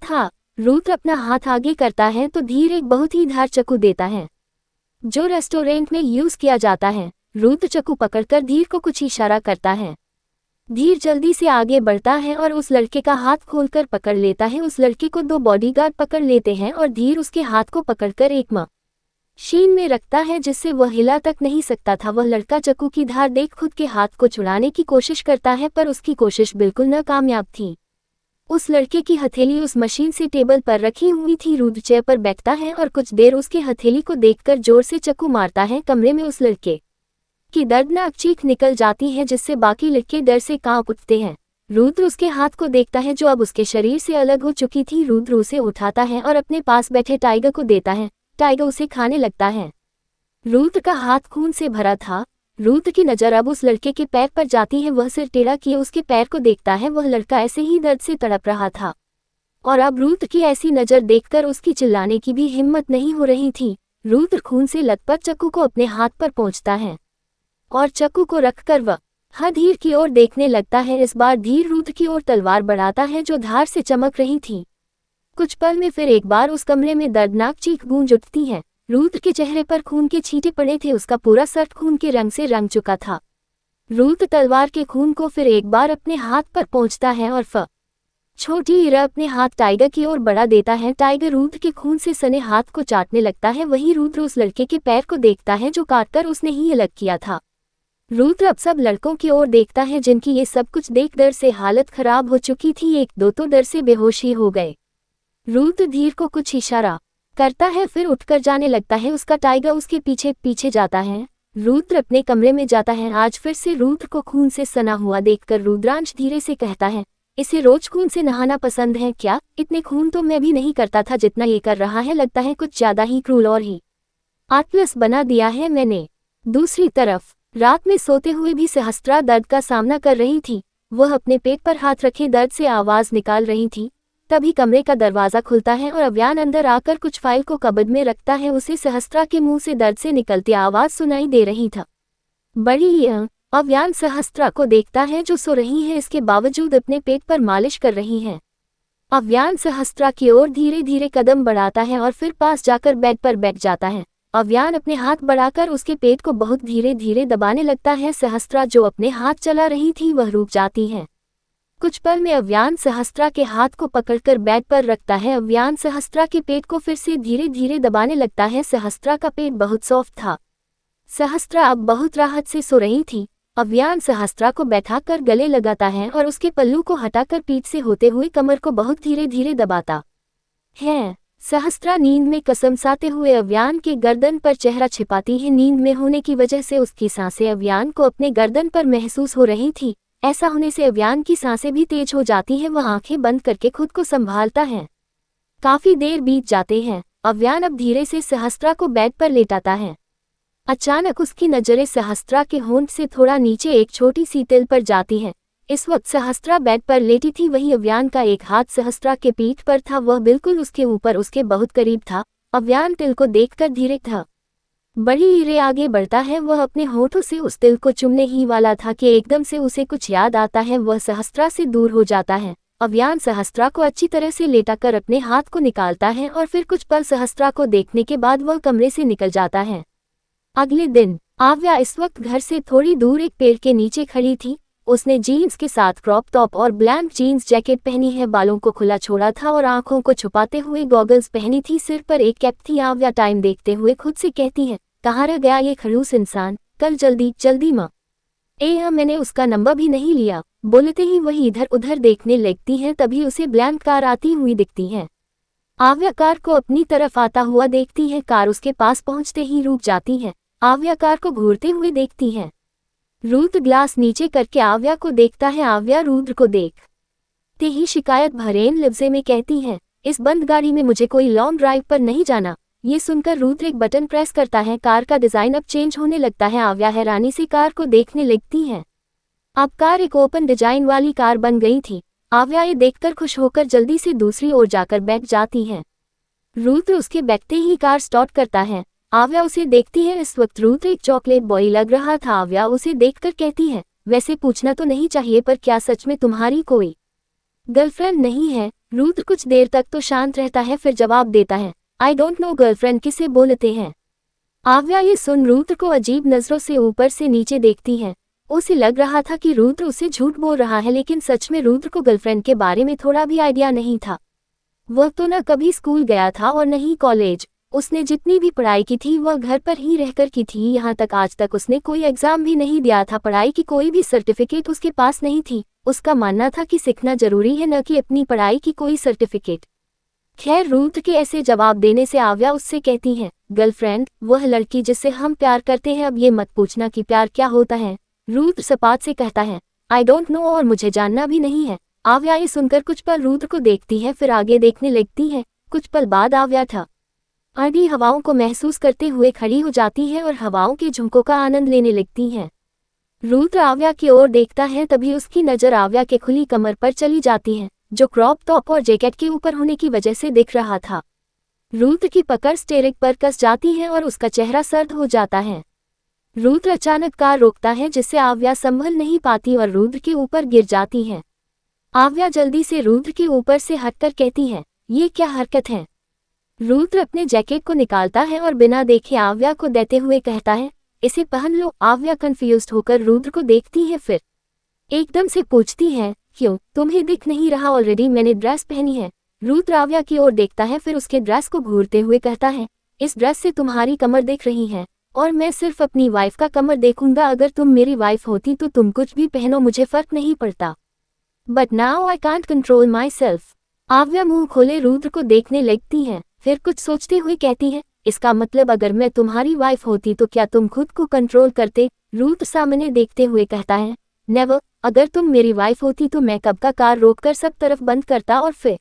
था। रुद्र अपना हाथ आगे करता है तो धीर एक बहुत ही धार चाकू देता है, जो रेस्टोरेंट में यूज किया जाता है। रुद्र चाकू पकड़कर धीर को कुछ इशारा करता है। धीर जल्दी से आगे बढ़ता है और उस लड़के का हाथ खोलकर पकड़ लेता है। उस लड़के को 2 बॉडीगार्ड पकड़ लेते हैं और धीर उसके हाथ को पकड़कर एक मशीन में रखता है, जिससे वह हिला तक नहीं सकता था। वह लड़का चाकू की धार देख खुद के हाथ को छुड़ाने की कोशिश करता है, पर उसकी कोशिश बिल्कुल नाकामयाब थी। उस लड़के की हथेली उस मशीन से टेबल पर रखी हुई थी। रुद्र चेयर पर बैठता है और कुछ देर उसके हथेली को देखकर जोर से चाकू मारता है। कमरे में उस लड़के की दर्दनाक चीख निकल जाती है, जिससे बाकी लड़के डर से कांप उठते हैं। रुद्र उसके हाथ को देखता है, जो अब उसके शरीर से अलग हो चुकी थी। रुद्र उसे उठाता है और अपने पास बैठे टाइगर को देता है। टाइगर उसे खाने लगता है। रुद्र का हाथ खून से भरा था। रुद्र की नज़र अब उस लड़के के पैर पर जाती है। वह सिर टेढ़ा किए उसके पैर को देखता है। वह लड़का ऐसे ही दर्द से तड़प रहा था और अब रुद्र की ऐसी नज़र देखकर उसकी चिल्लाने की भी हिम्मत नहीं हो रही थी। रुद्र खून से लथपथ चाकू को अपने हाथ पर पहुंचता है और चाकू को रखकर वह धीर की ओर देखने लगता है। इस बार धीर रुद्र की ओर तलवार बढ़ाता है, जो धार से चमक रही थी। कुछ पल में फिर एक बार उस कमरे में दर्दनाक चीख गूंज उठती है। रुद्र के चेहरे पर खून के छींटे पड़े थे। उसका पूरा सर खून के रंग से रंग चुका था। रुद्र तलवार के खून को फिर एक बार अपने हाथ पर पहुंचता है और छोटी हीरा अपने हाथ टाइगर की ओर बढ़ा देता है। टाइगर रुद्र के खून से सने हाथ को चाटने लगता है। वही रुद्र उस लड़के के पैर को देखता है, जो काटकर उसने ही अलग किया था। रुद्र अब सब लड़कों की ओर देखता है, जिनकी ये सब कुछ देख डर से हालत खराब हो चुकी थी। 1-2 तो डर से बेहोश ही हो गए। रुद्र धीर को कुछ इशारा करता है, फिर उठकर जाने लगता है। उसका टाइगर उसके पीछे पीछे जाता है। रुद्र अपने कमरे में जाता है। आज फिर से रुद्र को खून से सना हुआ देखकर रुद्रांश धीरे से कहता है, इसे रोज खून से नहाना पसंद है क्या? इतने खून तो मैं भी नहीं करता था जितना ये कर रहा है। लगता है कुछ ज्यादा ही क्रूर और ही आत्मलस बना दिया है मैंने। दूसरी तरफ रात में सोते हुए भी सहस्त्रा दर्द का सामना कर रही थी। वह अपने पेट पर हाथ रखे दर्द से आवाज निकाल रही थी। तभी कमरे का दरवाजा खुलता है और अव्यान अंदर आकर कुछ फाइल को कबर्ड में रखता है। उसे सहस्त्रा के मुंह से दर्द से निकलती आवाज सुनाई दे रही था। बड़ी अव्यान सहस्त्रा को देखता है, जो सो रही है, इसके बावजूद अपने पेट पर मालिश कर रही है। अव्यान सहस्त्रा की ओर धीरे धीरे कदम बढ़ाता है और फिर पास जाकर बेड पर बैठ जाता है। अव्यान अपने हाथ बढ़ाकर उसके पेट को बहुत धीरे धीरे दबाने लगता है। सहस्त्रा जो अपने हाथ चला रही थी वह रुक जाती है। कुछ पल में अव्यान सहस्त्रा के हाथ को पकड़कर बेड पर रखता है। अव्यान सहस्त्रा के पेट को फिर से धीरे धीरे दबाने लगता है। सहस्त्रा का पेट बहुत सॉफ्ट था। सहस्त्रा अब बहुत राहत से सो रही थी। अव्यान सहस्त्रा को बैठाकर गले लगाता है और उसके पल्लू को हटाकर पीठ से होते हुए कमर को बहुत धीरे धीरे दबाता है। सहस्त्रा नींद में कसमसाते हुए अव्यान के गर्दन पर चेहरा छिपाती है। नींद में होने की वजह से उसकी सांसें अव्यान को अपने गर्दन पर महसूस हो रही थी। ऐसा होने से अव्यान की सांसें भी तेज हो जाती हैं। वह आंखें बंद करके खुद को संभालता है। काफी देर बीत जाते हैं। अव्यान अब धीरे से सहस्त्रा को बेड पर लेटाता है। अचानक उसकी नजरें सहस्त्रा के होंठ से थोड़ा नीचे एक छोटी सी तिल पर जाती हैं। इस वक्त सहस्त्रा बेड पर लेटी थी। वही अव्यान का एक हाथ सहस्त्रा के पीठ पर था। वह बिल्कुल उसके ऊपर उसके बहुत करीब था। अव्यान तिल को देखकर धीरे था। बड़ी हीरे आगे बढ़ता है। वह अपने होठों से उस तिल को चुमने ही वाला था कि एकदम से उसे कुछ याद आता है। वह सहस्त्रा से दूर हो जाता है। अव्यान सहस्त्रा को अच्छी तरह से लेटाकर अपने हाथ को निकालता है और फिर कुछ पल सहस्त्रा को देखने के बाद वह कमरे से निकल जाता है। अगले दिन आव्या इस वक्त घर से थोड़ी दूर एक पेड़ के नीचे खड़ी थी। उसने जीन्स के साथ क्रॉप टॉप और ब्लैक जीन्स जैकेट पहनी है, बालों को खुला छोड़ा था और आंखों को छुपाते हुए गॉगल्स पहनी थी। सिर पर एक कैप थी। आव्या टाइम देखते हुए खुद से कहती है, कहाँ रह गया ये खड़ूस इंसान, कल जल्दी जल्दी माँ। मैंने उसका नंबर भी नहीं लिया। बोलते ही वही इधर उधर देखने लगती है। तभी उसे ब्लैक कार आती हुई दिखती है। आव्या कार को अपनी तरफ आता हुआ देखती है। कार उसके पास पहुंचते ही रुक जाती है। आव्या कार को घूरते हुए देखती है। रुद्र ग्लास नीचे करके आव्या को देखता है। आव्या रुद्र को देखते ही शिकायत भरे लफ्ज़े में कहती है, इस बंद गाड़ी में मुझे कोई लॉन्ग ड्राइव पर नहीं जाना। ये सुनकर रुद्र एक बटन प्रेस करता है। कार का डिजाइन अब चेंज होने लगता है। आव्या हैरानी से कार को देखने लगती है। अब कार एक ओपन डिजाइन वाली कार बन गई थी। आव्या ये देखकर खुश होकर जल्दी से दूसरी ओर जाकर बैठ जाती है। रुद्र उसके बैठते ही कार स्टार्ट करता है। आव्या उसे देखती है। इस वक्त रुद्र एक चॉकलेट बॉय लग रहा था। आव्या उसे देखकर कहती है, वैसे पूछना तो नहीं चाहिए पर क्या सच में तुम्हारी कोई गर्लफ्रेंड नहीं है? रुद्र कुछ देर तक तो शांत रहता है, फिर जवाब देता है, आई डोंट नो गर्लफ्रेंड किसे बोलते हैं। आव्या ये सुन रुद्र को अजीब नजरों से ऊपर से नीचे देखती है। उसे लग रहा था कि रुद्र उसे झूठ बोल रहा है, लेकिन सच में रुद्र को गर्लफ्रेंड के बारे में थोड़ा भी आइडिया नहीं था। वह तो न कभी स्कूल गया था और न ही कॉलेज। उसने जितनी भी पढ़ाई की थी वह घर पर ही रहकर की थी। यहाँ तक आज तक उसने कोई एग्जाम भी नहीं दिया था। पढ़ाई की कोई भी सर्टिफिकेट उसके पास नहीं थी। उसका मानना था कि सीखना जरूरी है, न कि अपनी पढ़ाई की कोई सर्टिफिकेट। खैर रुद्र के ऐसे जवाब देने से आव्या उससे कहती है, गर्लफ्रेंड वह लड़की जिससे हम प्यार करते हैं। अब ये मत पूछना कि प्यार क्या होता है। रुद्र सपाट से कहता है, आई डोंट नो और मुझे जानना भी नहीं है। आव्या ये सुनकर कुछ पल रुद्र को देखती है, फिर आगे देखने लगती है। कुछ पल बाद आव्या ठंडी हवाओं को महसूस करते हुए खड़ी हो जाती है और हवाओं के झोंकों का आनंद लेने लगती है। रुद्र आव्या की ओर देखता है। तभी उसकी नज़र आव्या के खुली कमर पर चली जाती है, जो क्रॉप टॉप और जैकेट के ऊपर होने की वजह से दिख रहा था। रुद्र की पकड़ स्टीयरिंग पर कस जाती है और उसका चेहरा सर्द हो जाता है। रुद्र अचानक कार रोकता है, जिससे आव्या संभल नहीं पाती और रुद्र के ऊपर गिर जाती है। आव्या जल्दी से रुद्र के ऊपर से हटकर कहती है, ये क्या हरकत है? रुद्र अपने जैकेट को निकालता है और बिना देखे आव्या को देते हुए कहता है, इसे पहन लो। आव्या कंफ्यूज्ड होकर रुद्र को देखती है, फिर एकदम से पूछती है, क्यों, तुम्हें दिख नहीं रहा? ऑलरेडी मैंने ड्रेस पहनी है। रुद्र आव्या की ओर देखता है, फिर उसके ड्रेस को घूरते हुए कहता है, इस ड्रेस से तुम्हारी कमर दिख रही है और मैं सिर्फ अपनी वाइफ का कमर देखूंगा। अगर तुम मेरी वाइफ होती तो तुम कुछ भी पहनो, मुझे फर्क नहीं पड़ता। But now I can't control my self. आव्या मुंह खोले रुद्र को देखने लगती है, फिर कुछ सोचते हुए कहती है, इसका मतलब अगर मैं तुम्हारी वाइफ होती तो क्या तुम खुद को कंट्रोल करते? रुद्र सामने देखते हुए कहता है, नेवर। अगर तुम मेरी वाइफ होती तो मैं कब का कार रोककर सब तरफ बंद करता और फिर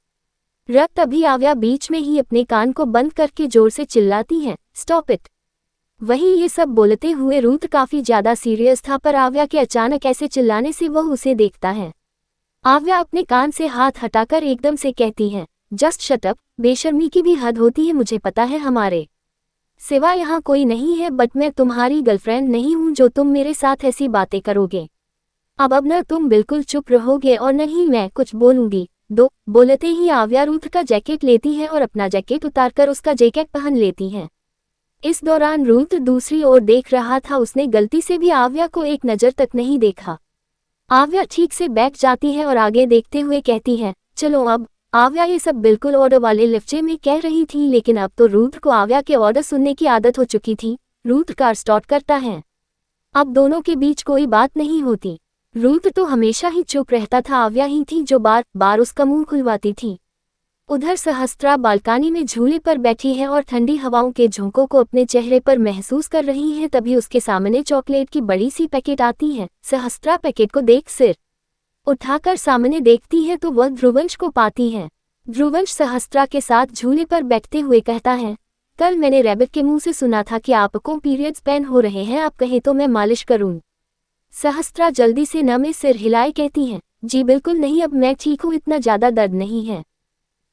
रख। तभी आव्या बीच में ही अपने कान को बंद करके जोर से चिल्लाती है, स्टॉप इट। वही ये सब बोलते हुए रुद्र काफी ज्यादा सीरियस था, पर आव्या के अचानक ऐसे चिल्लाने से वह उसे देखता है। आव्या अपने कान से हाथ हटाकर एकदम से कहती है, जस्ट शट अप। बेशर्मी की भी हद होती है। मुझे पता है हमारे सिवा यहाँ कोई नहीं है, बट मैं तुम्हारी गर्लफ्रेंड नहीं हूँ जो तुम मेरे साथ ऐसी बातें करोगे। अब न तुम बिल्कुल चुप रहोगे और न ही मैं कुछ बोलूंगी। बोलते ही आव्या रुद्र का जैकेट लेती है और अपना जैकेट उतारकर उसका जैकेट पहन लेती है। इस दौरान रुद्र दूसरी ओर देख रहा था। उसने गलती से भी आव्या को एक नज़र तक नहीं देखा। आव्या ठीक से बैठ जाती है और आगे देखते हुए कहती है, चलो अब। आव्या ये सब बिल्कुल ऑर्डर वाले लफ्जे में कह रही थी, लेकिन अब तो रुद्र को आव्या के ऑर्डर सुनने की आदत हो चुकी थी। रुद्र कार स्टार्ट करता है। अब दोनों के बीच कोई बात नहीं होती। रुद्र तो हमेशा ही चुप रहता था। आव्या ही थी जो बार बार उसका मुंह खुलवाती थी। उधर सहस्त्रा बालकनी में झूले पर बैठी है और ठंडी हवाओं के झोंकों को अपने चेहरे पर महसूस कर रही है। तभी उसके सामने चॉकलेट की बड़ी सी पैकेट आती है। सहस्त्रा पैकेट को देख सिर उठाकर सामने देखती है तो वह ध्रुवंश को पाती है। ध्रुवंश सहस्त्रा के साथ झूले पर बैठते हुए कहता है, कल मैंने रैबिट के मुंह से सुना था कि आपको पीरियड्स पेन हो रहे हैं, आप कहें तो मैं मालिश करूं। सहस्त्रा जल्दी से न में सिर हिलाए कहती है, जी बिल्कुल नहीं, अब मैं ठीक हूँ, इतना ज्यादा दर्द नहीं है।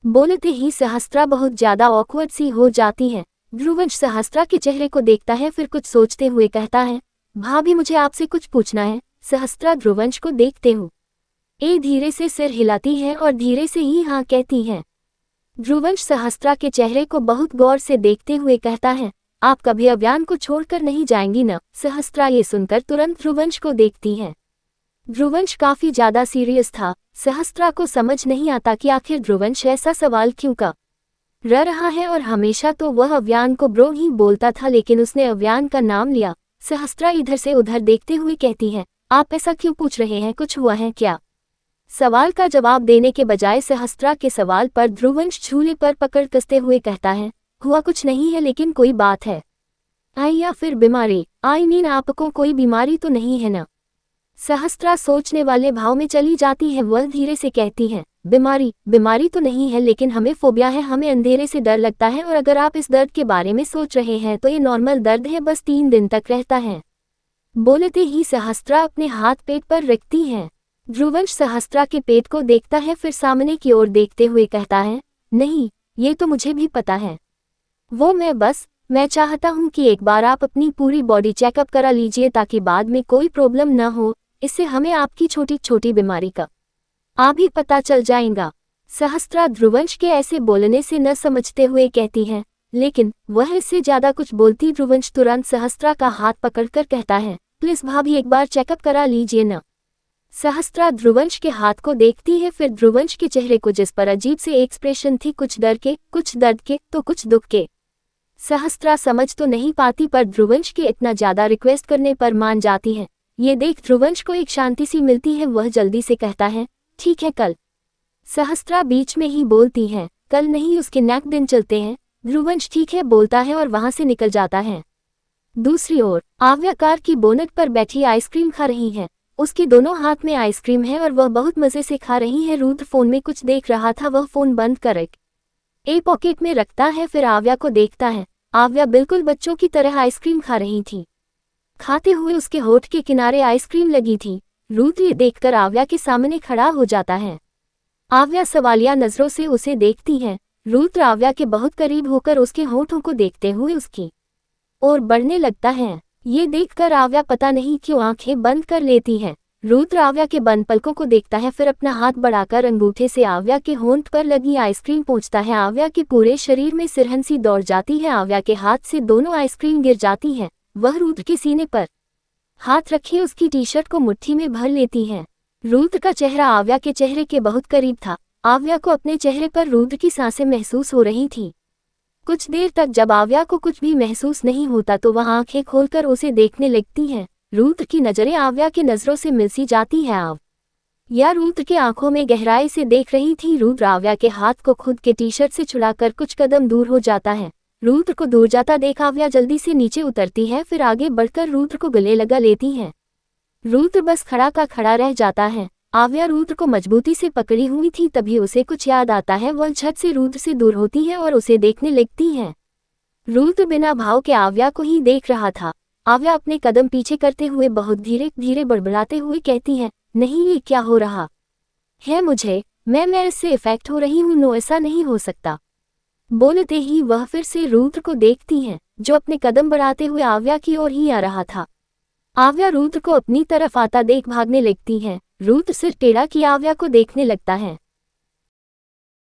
बोलते ही सहस्त्रा बहुत ज्यादा ऑकवर्ड सी हो जाती है। ध्रुवंश सहस्त्रा के चेहरे को देखता है, फिर कुछ सोचते हुए कहता है, भाभी मुझे आपसे कुछ पूछना है। सहस्त्रा ध्रुवंश को देखते हुए धीरे से सिर हिलाती है और धीरे से ही हाँ कहती है। ध्रुवंश सहस्त्रा के चेहरे को बहुत गौर से देखते हुए कहता है, आप कभी अभियान को छोड़कर नहीं जाएंगी न? सहस्त्रा ये सुनकर तुरंत ध्रुवंश को देखती है। ध्रुवंश काफी ज्यादा सीरियस था। सहस्त्रा को समझ नहीं आता कि आखिर ध्रुवंश ऐसा सवाल क्यों कर रहा है, और हमेशा तो वह अव्यान को ब्रो ही बोलता था, लेकिन उसने अव्यान का नाम लिया। सहस्त्रा इधर से उधर देखते हुए कहती है, आप ऐसा क्यों पूछ रहे हैं, कुछ हुआ है क्या? सवाल का जवाब देने के बजाय सहस्त्रा के सवाल पर ध्रुवंश झूले पर पकड़ कसते हुए कहता है, हुआ कुछ नहीं है, लेकिन कोई बात है आई या फिर बीमारी? आई मीन आपको कोई बीमारी तो नहीं है ना? सहस्त्रा सोचने वाले भाव में चली जाती है। वह धीरे से कहती है, बीमारी तो नहीं है, लेकिन हमें फोबिया है, हमें अंधेरे से डर लगता है, और अगर आप इस दर्द के बारे में सोच रहे हैं तो ये नॉर्मल दर्द है, बस 3 दिन तक रहता है। बोलते ही सहस्त्रा अपने हाथ पेट पर रखती है। ध्रुवंश सहस्त्रा के पेट को देखता है, फिर सामने की ओर देखते हुए कहता है, नहीं ये तो मुझे भी पता है, वो मैं चाहता हूँ कि एक बार आप अपनी पूरी बॉडी चेकअप करा लीजिए, ताकि बाद में कोई प्रॉब्लम न हो। इससे हमें आपकी छोटी छोटी बीमारी का भी पता चल जाएगा। सहस्त्रा ध्रुवंश के ऐसे बोलने से न समझते हुए कहती है, लेकिन वह इससे ज्यादा कुछ बोलती। ध्रुवंश तुरंत सहस्त्रा का हाथ पकड़कर कहता है, प्लीज भाभी एक बार चेकअप करा लीजिए न। सहस्त्रा ध्रुवंश के हाथ को देखती है, फिर ध्रुवंश के चेहरे को, जिस पर अजीब से एक्सप्रेशन थी, कुछ डर के, कुछ दर्द के, तो कुछ दुख के। सहस्त्रा समझ तो नहीं पाती, पर ध्रुवंश के इतना ज्यादा रिक्वेस्ट करने पर मान जाती है। ये देख ध्रुवंश को एक शांति सी मिलती है। वह जल्दी से कहता है, ठीक है कल। सहस्त्रा बीच में ही बोलती है, कल नहीं, उसके नेक्स्ट दिन चलते हैं। ध्रुवंश ठीक है बोलता है और वहां से निकल जाता है। दूसरी ओर आव्या कार की बोनट पर बैठी आइसक्रीम खा रही है। उसके दोनों हाथ में आइसक्रीम है और वह बहुत मजे से खा रही है। रुद्र फोन में कुछ देख रहा था, वह फोन बंद कर पॉकेट में रखता है, फिर आव्या को देखता है। आव्या बिल्कुल बच्चों की तरह आइसक्रीम खा रही थी। खाते हुए उसके होठ के किनारे आइसक्रीम लगी थी। रुद्र ये देखकर आव्या के सामने खड़ा हो जाता है। आव्या सवालिया नजरों से उसे देखती है। रुद्र आव्या के बहुत करीब होकर उसके होठों को देखते हुए उसकी ओर बढ़ने लगता है। ये देखकर आव्या पता नहीं क्यों आंखें बंद कर लेती है। रुद्र आव्या के बंद पलकों को देखता है, फिर अपना हाथ बढ़ाकर अंगूठे से आव्या के होंठ पर लगी आइसक्रीम पोंछता है। आव्या के पूरे शरीर में सिरहन सी दौड़ जाती है। आव्या के हाथ से दोनों आइसक्रीम गिर जाती है। वह रुद्र के सीने पर हाथ रखे उसकी टी शर्ट को मुट्ठी में भर लेती है। रुद्र का चेहरा आव्या के चेहरे के बहुत करीब था। आव्या को अपने चेहरे पर रुद्र की सांसें महसूस हो रही थी। कुछ देर तक जब आव्या को कुछ भी महसूस नहीं होता तो वह आंखें खोलकर उसे देखने लगती है। रुद्र की नजरें आव्या की नजरों से मिलसी जाती है। आव्या रुद्र के आंखों में गहराई से देख रही थी। रुद्र आव्या के हाथ को खुद के टी शर्ट से छुड़ाकर कुछ कदम दूर हो जाता है। रुद्र को दूर जाता देख आव्या जल्दी से नीचे उतरती है, फिर आगे बढ़कर रुद्र को गले लगा लेती है। रुद्र बस खड़ा का खड़ा रह जाता है। आव्या रुद्र को मजबूती से पकड़ी हुई थी, तभी उसे कुछ याद आता है। वह झट से रुद्र से दूर होती है और उसे देखने लगती है। रुद्र बिना भाव के आव्या को ही देख रहा था। आव्या अपने कदम पीछे करते हुए बहुत धीरे धीरे बड़बड़ाते हुए कहती है, नहीं ये क्या हो रहा है मुझे, मैं इससे इफेक्ट हो रही हूँ, नो ऐसा नहीं हो सकता। बोलते ही वह फिर से रुद्र को देखती है, जो अपने कदम बढ़ाते हुए आव्या की ओर ही आ रहा था। आव्या रुद्र को अपनी तरफ आता देख भागने लगती है। रुद्र सिर टेढ़ा किए आव्या को देखने लगता है।